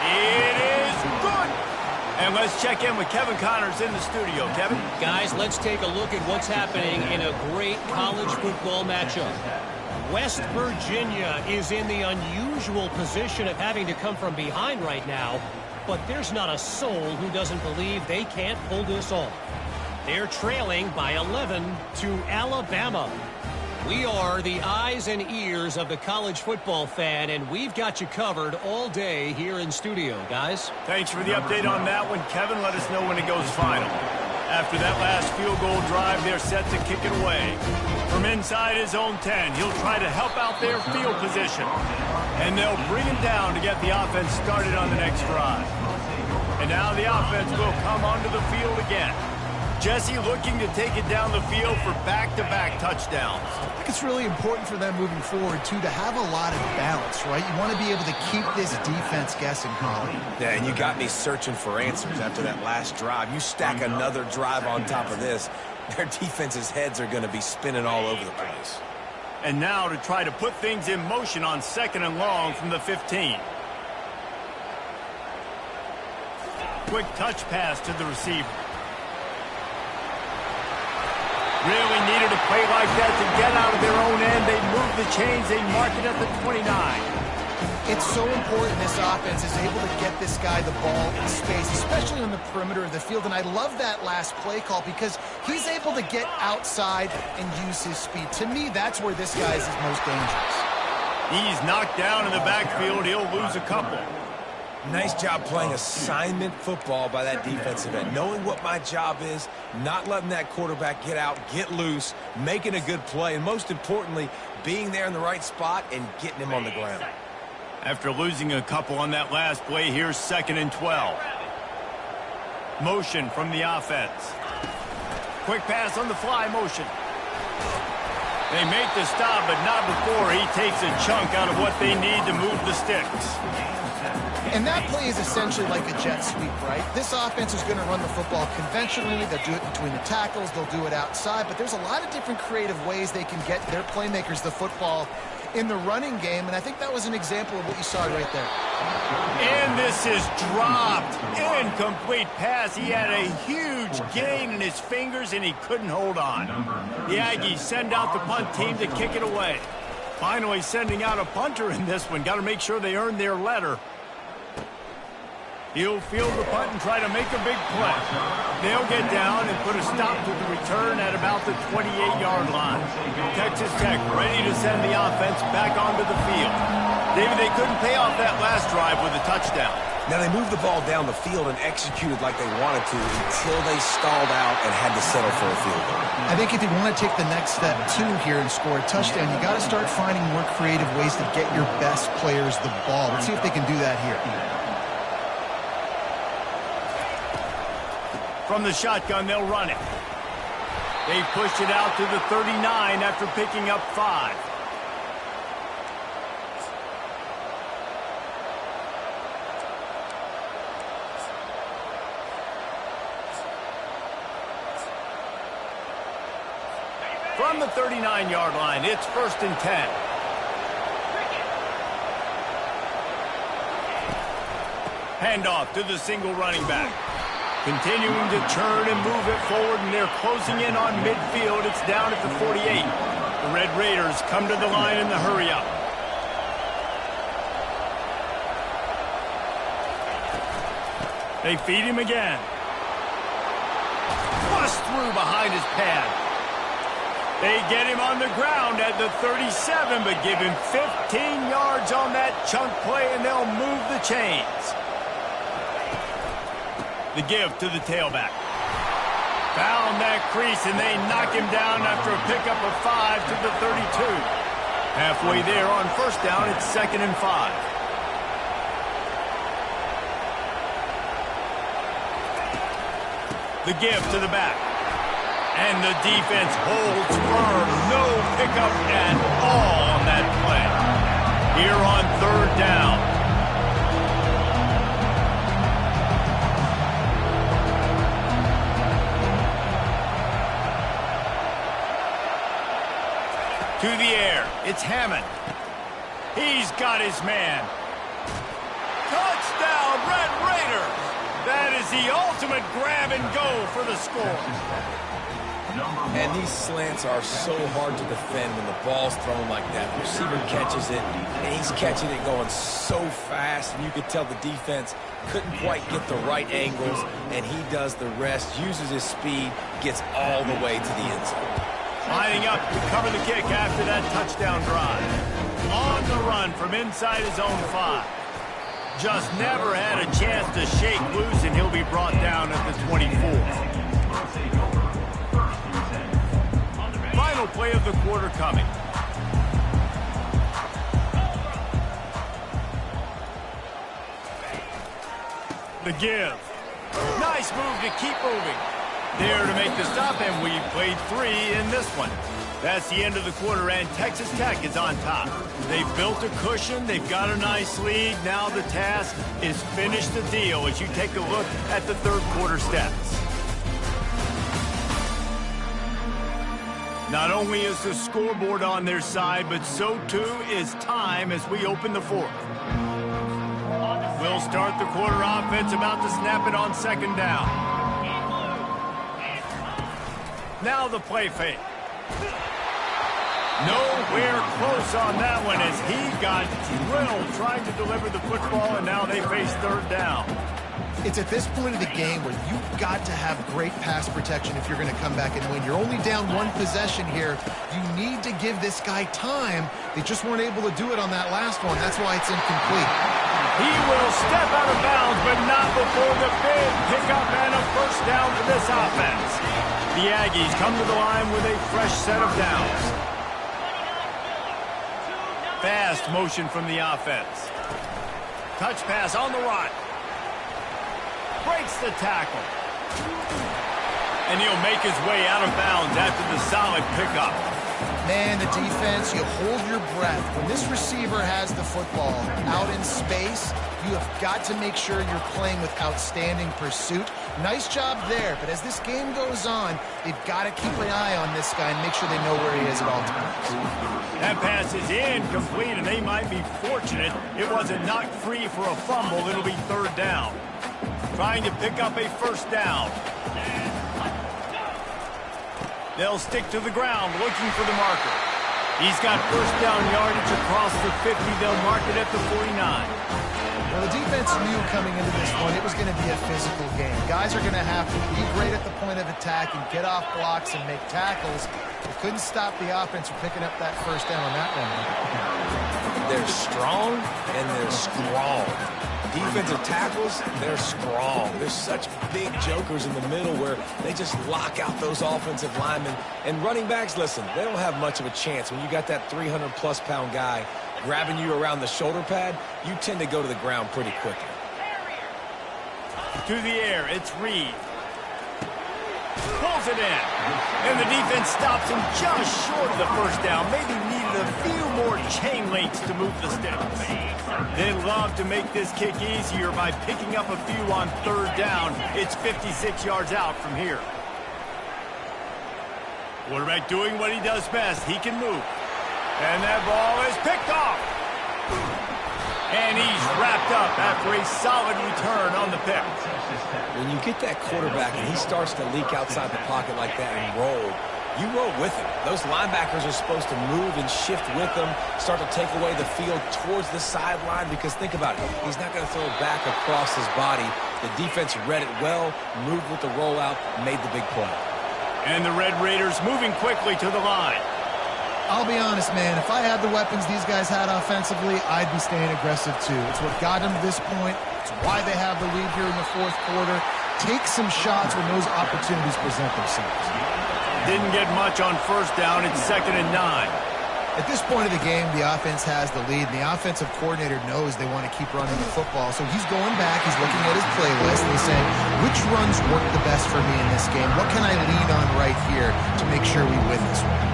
[SPEAKER 1] It is good. And let's check in with Kevin Connors in the studio. Kevin?
[SPEAKER 4] Guys, let's take a look at what's happening in a great college football matchup. West Virginia is in the unusual position of having to come from behind right now, but there's not a soul who doesn't believe they can't pull this off. They're trailing by 11 to Alabama. We are the eyes and ears of the college football fan, and we've got you covered all day here in studio, guys.
[SPEAKER 1] Thanks for the update on that one, Kevin. Let us know when it goes final. After that last field goal drive, they're set to kick it away. From inside his own 10, he'll try to help out their field position. And they'll bring him down to get the offense started on the next drive. And now the offense will come onto the field again. Jesse looking to take it down the field for back-to-back touchdowns.
[SPEAKER 3] I think it's really important for them moving forward, too, to have a lot of balance, right? You want to be able to keep this defense guessing, Colin.
[SPEAKER 2] Yeah, and you got me searching for answers after that last drive. You stack another drive on top of this, their defense's heads are going to be spinning all over the place.
[SPEAKER 1] And now to try to put things in motion on 2nd and long from the 15. quick touch pass to the receiver. Really needed a play like that to get out of their own end. They move the chains. They mark it at the 29.
[SPEAKER 3] It's so important this offense is able to get this guy the ball in space, especially on the perimeter of the field. And I love that last play call because he's able to get outside and use his speed. To me, that's where this guy is his most dangerous.
[SPEAKER 1] He's knocked down in the backfield. He'll lose a couple.
[SPEAKER 2] Nice job playing assignment football by that defensive end. Knowing what my job is, not letting that quarterback get out, get loose, making a good play, and most importantly, being there in the right spot and getting him on the ground.
[SPEAKER 1] After losing a couple on that last play, here's 2nd and 12. Motion from the offense. Quick pass on the fly motion. They make the stop, but not before he takes a chunk out of what they need to move the sticks.
[SPEAKER 3] And that play is essentially like a jet sweep, right? This offense is going to run the football conventionally. They'll do it between the tackles. They'll do it outside. But there's a lot of different creative ways they can get their playmakers the football in the running game. And I think that was an example of what you saw right there.
[SPEAKER 1] And this is dropped. Incomplete pass. He had a huge gain in his fingers, and he couldn't hold on. The Aggies send out the punt team to kick it away. Finally sending out a punter in this one. Got to make sure they earn their letter. He'll field the punt and try to make a big play. They'll get down and put a stop to the return at about the 28-yard line. Texas Tech ready to send the offense back onto the field. David, they couldn't pay off that last drive with a touchdown.
[SPEAKER 2] Now, they moved the ball down the field and executed like they wanted to until they stalled out and had to settle for a field goal.
[SPEAKER 3] I think if you want to take the next step, too, here and score a touchdown, you got to start finding more creative ways to get your best players the ball. Let's see if they can do that here.
[SPEAKER 1] From the shotgun, they'll run it. They pushed it out to the 39 after picking up 5. From the 39-yard line, it's 1st and 10. Handoff to the single running back. Continuing to turn and move it forward, and they're closing in on midfield. It's down at the 48. The Red Raiders come to the line in the hurry-up. They feed him again. Bust through behind his pad. They get him on the ground at the 37, but give him 15 yards on that chunk play, and they'll move the chains. The give to the tailback. Found that crease, and they knock him down after a pickup of 5 to the 32. Halfway there on 1st down, it's 2nd and 5. The give to the back. And the defense holds firm. No pickup at all on that play. Here on 3rd down. To the air, it's Hammond. He's got his man. Touchdown, Red Raiders! That is the ultimate grab and go for the score.
[SPEAKER 2] And these slants are so hard to defend when the ball's thrown like that. The receiver catches it, and he's catching it going so fast, and you could tell the defense couldn't quite get the right angles, and he does the rest, uses his speed, gets all the way to the end zone.
[SPEAKER 1] Lining up to cover the kick after that touchdown drive. On the run from inside his own 5. Just never had a chance to shake loose, and he'll be brought down at the 24. Final play of the quarter coming. The give. Nice move to keep moving. There to make the stop, and we played 3 in this one. That's the end of the quarter, and Texas Tech is on top. They've built a cushion. They've got a nice lead. Now the task is finish the deal as you take a look at the 3rd quarter stats. Not only is the scoreboard on their side, but so too is time as we open the 4th. We'll start the quarter offense, about to snap it on second down. Now the play fake. Nowhere close on that one as he got drilled trying to deliver the football, and now they face third down.
[SPEAKER 3] It's at this point of the game where you've got to have great pass protection if you're going to come back and win. You're only down one possession here. You need to give this guy time. They just weren't able to do it on that last one. That's why it's incomplete.
[SPEAKER 1] He will step out of bounds, but not before the big pickup and a first down for this offense. The Aggies come to the line with a fresh set of downs. Fast motion from the offense. Touch pass on the run. Breaks the tackle. And he'll make his way out of bounds after the solid pickup.
[SPEAKER 3] Man, the defense, you hold your breath. When this receiver has the football out in space, you have got to make sure you're playing with outstanding pursuit. Nice job there, but as this game goes on, they've got to keep an eye on this guy and make sure they know where he is at all times.
[SPEAKER 1] That pass is incomplete, and they might be fortunate it wasn't knocked free for a fumble. It'll be third down. Trying to pick up a first down. They'll stick to the ground, looking for the marker. He's got first down yardage across the 50. They'll mark it at the 49.
[SPEAKER 3] Well, the defense knew coming into this one it was going to be a physical game. Guys are going to have to be great at the point of attack and get off blocks and make tackles. They couldn't stop the offense from picking up that first down on that one.
[SPEAKER 2] They're strong and they're strong. Defensive tackles, they're strong. There's such big jokers in the middle where they just lock out those offensive linemen. And running backs, listen, they don't have much of a chance. When you got that 300-plus pound guy grabbing you around the shoulder pad, you tend to go to the ground pretty quickly.
[SPEAKER 1] To the air, it's Reed. Pulls it in. And the defense stops him just short of the first down. Maybe needed a few more chain links to move the sticks. They love to make this kick easier by picking up a few on third down. It's 56 yards out from here. Quarterback doing what he does best. He can move. And that ball is picked off. And he's wrapped up after a solid return on the pick.
[SPEAKER 2] When you get that quarterback and he starts to leak outside the pocket like that and roll, you roll with him. Those linebackers are supposed to move and shift with them, start to take away the field towards the sideline, because think about it. He's not going to throw it back across his body. The defense read it well, moved with the rollout, made the big play.
[SPEAKER 1] And the Red Raiders moving quickly to the line.
[SPEAKER 3] I'll be honest, man, if I had the weapons these guys had offensively, I'd be staying aggressive too. It's what got them to this point. It's why they have the lead here in the fourth quarter. Take some shots when those opportunities present themselves.
[SPEAKER 1] Didn't get much on first down. It's 2nd and 9.
[SPEAKER 3] At this point of the game, the offense has the lead, and the offensive coordinator knows they want to keep running the football. So he's going back, he's looking at his playlist, and he's saying, which runs work the best for me in this game? What can I lean on right here to make sure we win this one?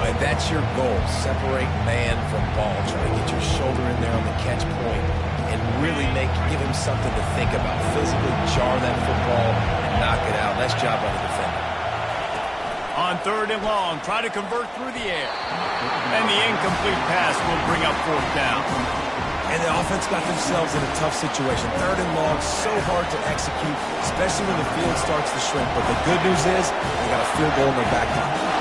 [SPEAKER 2] And that's your goal. Separate man from ball. Try to get your shoulder in there on the catch point and really give him something to think about. Physically jar that football and knock it out. Nice job by the defender.
[SPEAKER 1] On 3rd and long, try to convert through the air. And the incomplete pass will bring up 4th down.
[SPEAKER 2] And the offense got themselves in a tough situation. 3rd and long, so hard to execute, especially when the field starts to shrink. But the good news is they got a field goal in their back pocket.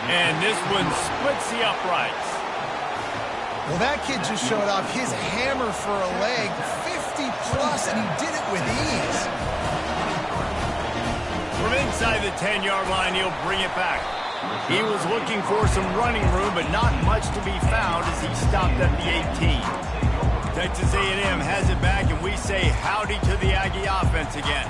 [SPEAKER 1] And this one splits the uprights.
[SPEAKER 3] Well, that kid just showed off his hammer for a leg, 50-plus, and he did it with ease.
[SPEAKER 1] From inside the 10-yard line, he'll bring it back. He was looking for some running room, but not much to be found as he stopped at the 18. Texas A&M has it back, and we say howdy to the Aggie offense again.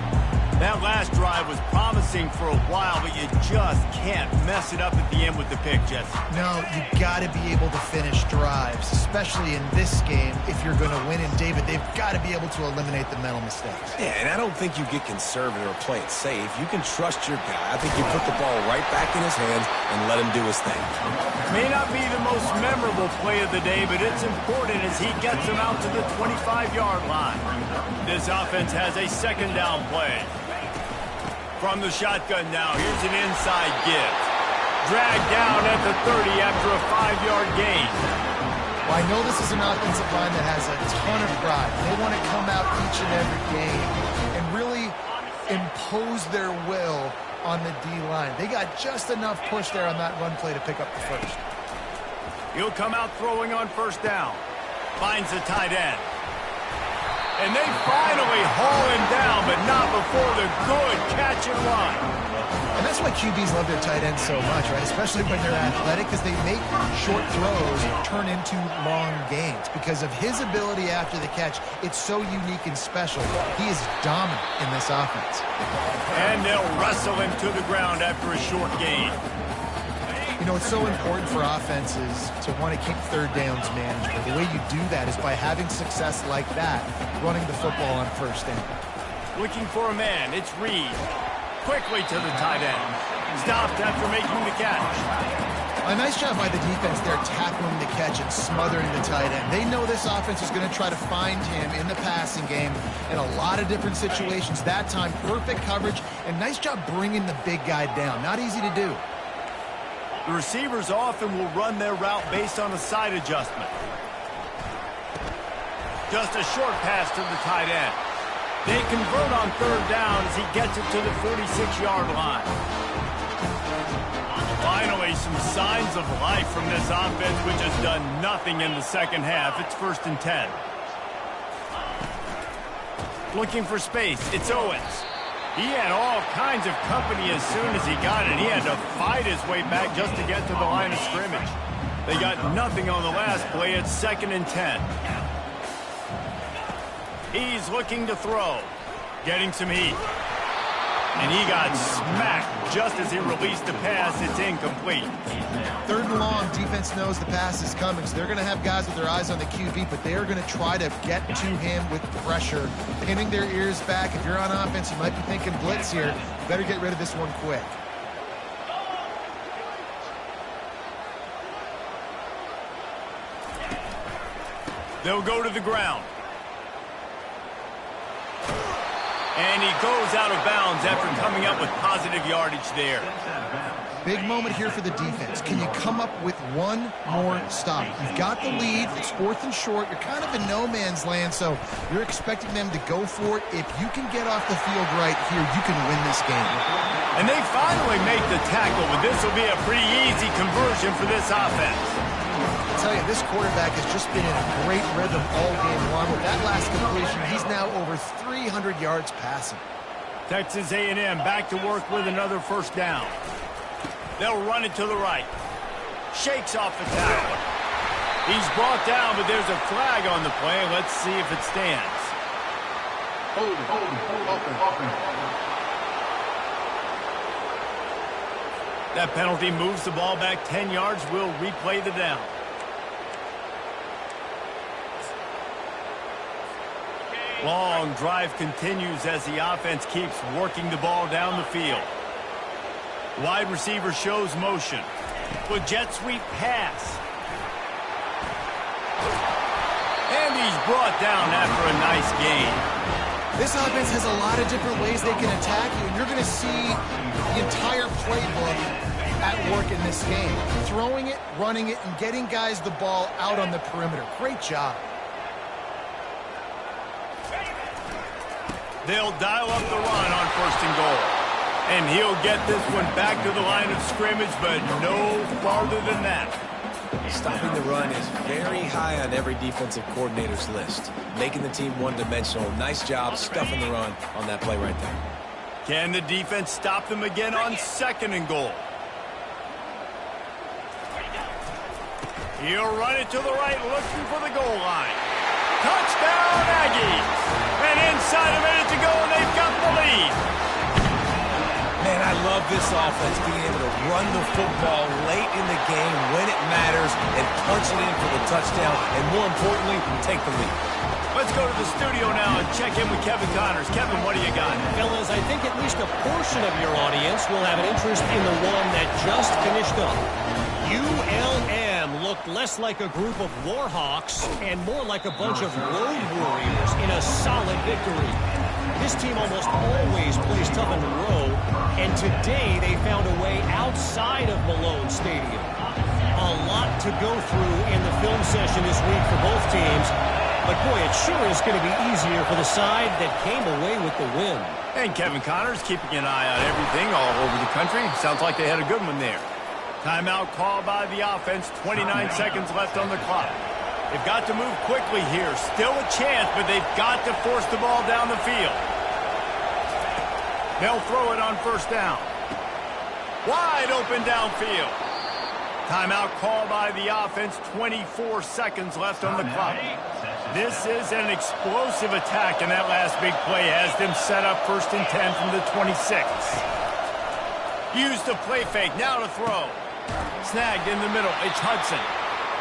[SPEAKER 1] That last drive was promising for a while, but you just can't mess it up at the end with the pick, Jesse.
[SPEAKER 3] No, you got to be able to finish drives, especially in this game. If you're going to win, and David, they've got to be able to eliminate the mental mistakes.
[SPEAKER 2] Yeah, and I don't think you get conservative or play it safe. You can trust your guy. I think you put the ball right back in his hands and let him do his thing.
[SPEAKER 1] May not be the most memorable play of the day, but it's important as he gets him out to the 25-yard line. This offense has a 2nd down play. From the shotgun now, here's an inside give. Dragged down at the 30 after a 5-yard gain.
[SPEAKER 3] Well, I know this is an offensive line that has a ton of pride. They want to come out each and every game and really impose their will on the D-line. They got just enough push there on that run play to pick up the first.
[SPEAKER 1] He'll come out throwing on first down. Finds the tight end. And they finally haul him down, but not before the good catch and run.
[SPEAKER 3] And that's why QBs love their tight ends so much, right? Especially when they're athletic, because they make short throws turn into long gains. Because of his ability after the catch, it's so unique and special. He is dominant in this offense.
[SPEAKER 1] And they'll wrestle him to the ground after a short gain.
[SPEAKER 3] You know, it's so important for offenses to want to keep third downs manageable. The way you do that is by having success like that, running the football on first down.
[SPEAKER 1] Looking for a man. It's Reed. Quickly to the tight end. Stopped after making the catch.
[SPEAKER 3] A nice job by the defense there, tackling the catch and smothering the tight end. They know this offense is going to try to find him in the passing game in a lot of different situations. That time, perfect coverage, and nice job bringing the big guy down. Not easy to do.
[SPEAKER 1] The receivers often will run their route based on a side adjustment. Just a short pass to the tight end. They convert on third down as he gets it to the 46-yard line. Finally, some signs of life from this offense, which has done nothing in the second half. It's 1st and 10. Looking for space. It's Owens. He had all kinds of company as soon as he got it. He had to fight his way back just to get to the line of scrimmage. They got nothing on the last play. It's 2nd and 10. He's looking to throw. Getting some heat. And he got smacked just as he released the pass. It's incomplete.
[SPEAKER 3] 3rd and long, defense knows the pass is coming, so they're going to have guys with their eyes on the QB, but they are going to try to get to him with pressure, pinning their ears back. If you're on offense, you might be thinking blitz here. Better get rid of this one quick.
[SPEAKER 1] They'll go to the ground. And he goes out of bounds after coming up with positive yardage there.
[SPEAKER 3] Big moment here for the defense. Can you come up with one more stop? You've got the lead. It's 4th and short. You're kind of in no man's land, so you're expecting them to go for it. If you can get off the field right here, you can win this game.
[SPEAKER 1] And they finally make the tackle, but this will be a pretty easy conversion for this offense.
[SPEAKER 3] I tell you, this quarterback has just been in a great rhythm all game long. With that last completion, he's now over 300 yards passing.
[SPEAKER 1] Texas A&M back to work with another first down. They'll run it to the right. Shakes off the tackle. He's brought down, but there's a flag on the play. Let's see if it stands.
[SPEAKER 6] Hold it.
[SPEAKER 1] That penalty moves the ball back 10 yards. We'll replay the down. Long drive continues as the offense keeps working the ball down the field. Wide receiver shows motion. With jet sweep pass. And he's brought down after a nice gain.
[SPEAKER 3] This offense has a lot of different ways they can attack you, and you're going to see the entire playbook at work in this game. Throwing it, running it, and getting guys the ball out on the perimeter. Great job.
[SPEAKER 1] They'll dial up the run on 1st and goal. And he'll get this one back to the line of scrimmage, but no farther than that.
[SPEAKER 2] Stopping the run is very high on every defensive coordinator's list. Making the team one-dimensional. Nice job stuffing the run on that play right there.
[SPEAKER 1] Can the defense stop them again on 2nd and goal? He'll run it to the right, looking for the goal line. Touchdown, Aggies! And inside a minute to go, and they've got the lead.
[SPEAKER 2] Man, I love this offense being able to run the football late in the game when it matters and punch it in for the touchdown, and more importantly, take the lead.
[SPEAKER 1] Let's go to the studio now and check in with Kevin Connors. Kevin, what do you got?
[SPEAKER 4] Fellas, I think at least a portion of your audience will have an interest in the one that just finished up. ULM looked less like a group of Warhawks and more like a bunch of road warriors in a solid victory. This team almost always plays tough on the road, and today they found a way outside of Malone Stadium. A lot to go through in the film session this week for both teams. But, boy, it sure is going to be easier for the side that came away with the win.
[SPEAKER 1] And Kevin Connors keeping an eye on everything all over the country. Sounds like they had a good one there. Timeout called by the offense. 29 seconds left on the clock. They've got to move quickly here. Still a chance, but they've got to force the ball down the field. They'll throw it on first down. Wide open downfield. Timeout called by the offense. 24 seconds left on the clock. This is an explosive attack, and that last big play has them set up 1st and 10 from the 26. Use the play fake. Now to throw. Snagged in the middle. It's Hudson.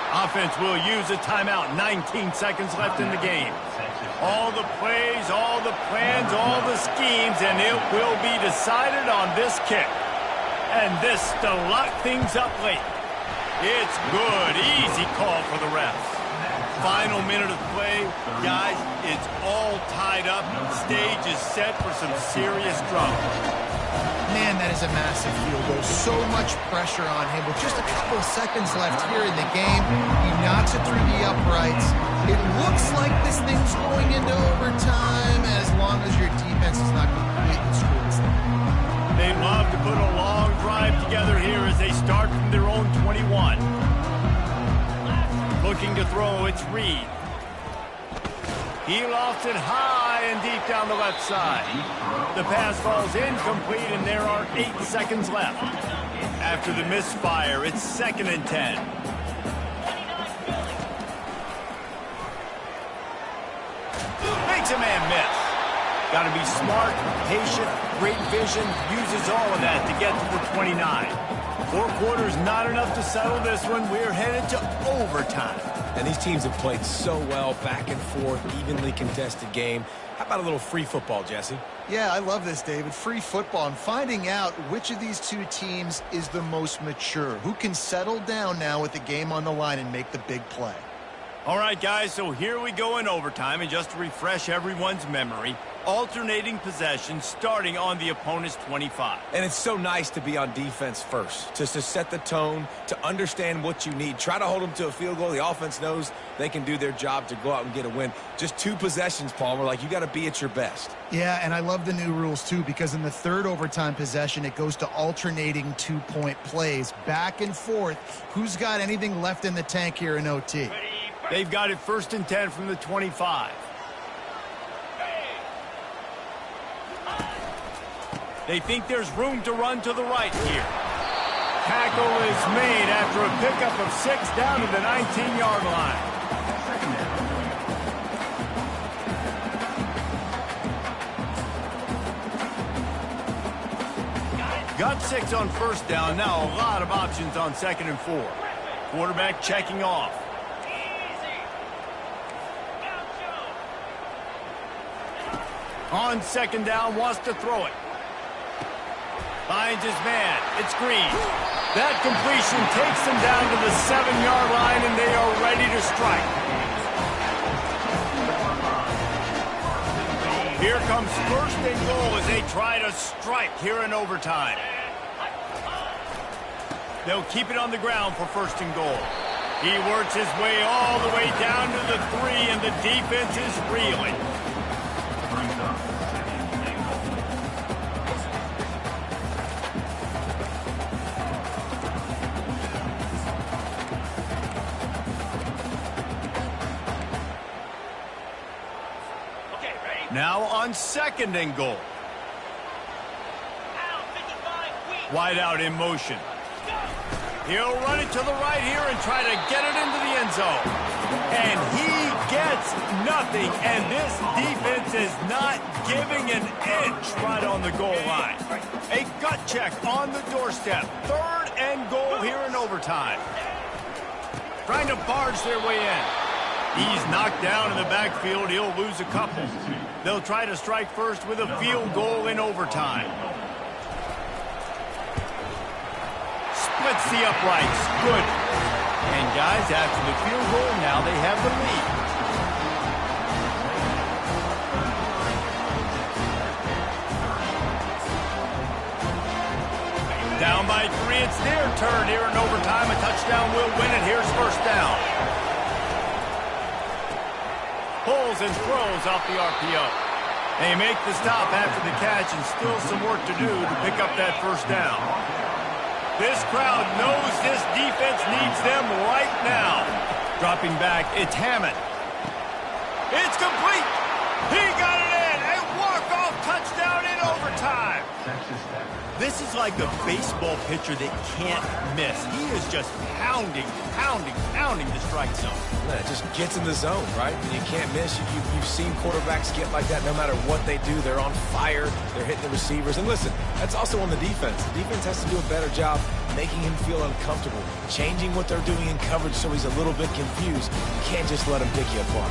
[SPEAKER 1] Offense will use a timeout. 19 seconds left in the game. All the plays, all the plans, all the schemes, and it will be decided on this kick. And this to lock things up late. It's good. Easy call for the refs. Final minute of play. Guys, it's all tied up. Stage is set for some serious drama.
[SPEAKER 3] Man, that is a massive field goal. So much pressure on him. With just a couple of seconds left here in the game, he knocks it through the uprights. It looks like this thing's going into overtime as long as your defense is not completely screwed.
[SPEAKER 1] They love to put a long drive together here as they start from their own 21. Looking to throw, it's Reed. He lofts it high and deep down the left side. The pass falls incomplete, and there are 8 seconds left. After the misfire, it's 2nd and 10. Makes a man miss. Got to be smart, patient, great vision, uses all of that to get to the 29. 4 quarters, not enough to settle this one. We're headed to overtime.
[SPEAKER 2] And these teams have played so well, back and forth, evenly contested game. How about a little free football, Jesse?
[SPEAKER 3] Yeah, I love this, David. Free football. I'm finding out which of these two teams is the most mature. Who can settle down now with the game on the line and make the big play.
[SPEAKER 1] All right, guys, so here we go in overtime. And just to refresh everyone's memory, alternating possession starting on the opponent's 25.
[SPEAKER 2] And it's so nice to be on defense first, just to set the tone, to understand what you need. Try to hold them to a field goal. The offense knows they can do their job to go out and get a win. Just 2 possessions, Palmer. Like, you got to be at your best.
[SPEAKER 3] Yeah, and I love the new rules, too, because in the 3rd overtime possession, it goes to alternating 2-point plays. Back and forth. Who's got anything left in the tank here in OT?
[SPEAKER 1] They've got it 1st and 10 from the 25. They think there's room to run to the right here. Tackle is made after a pickup of 6 down to the 19-yard line. Got 6 on 1st down. Now a lot of options on 2nd and 4. Quarterback checking off. On 2nd down, wants to throw it. Finds his man. It's Green. That completion takes them down to the 7-yard line, and they are ready to strike. Here comes 1st and goal as they try to strike here in overtime. They'll keep it on the ground for 1st and goal. He works his way all the way down to the 3, and the defense is reeling. Now on 2nd and goal. Wide out in motion. He'll run it to the right here and try to get it into the end zone. And he gets nothing. And this defense is not giving an inch right on the goal line. A gut check on the doorstep. 3rd and goal here in overtime. Trying to barge their way in. He's knocked down in the backfield. He'll lose a couple. They'll try to strike first with a field goal in overtime. Splits the uprights. Good. And guys, after the field goal, now they have the lead. Down by 3. Maybe it's their turn here in overtime. A touchdown will win it. Here's first down. Pulls and throws off the RPO. They make the stop after the catch and still some work to do to pick up that first down. This crowd knows this defense needs them right now. Dropping back, it's Hammond. It's complete. He got it in. A walk-off touchdown in overtime. This is like a baseball pitcher that can't miss. He is just pounding the strike zone.
[SPEAKER 2] Yeah, it just gets in the zone, right? And you can't miss. You've seen quarterbacks get like that no matter what they do. They're on fire. They're hitting the receivers. And listen, that's also on the defense. The defense has to do a better job making him feel uncomfortable, changing what they're doing in coverage so he's a little bit confused. You can't just let him pick you apart.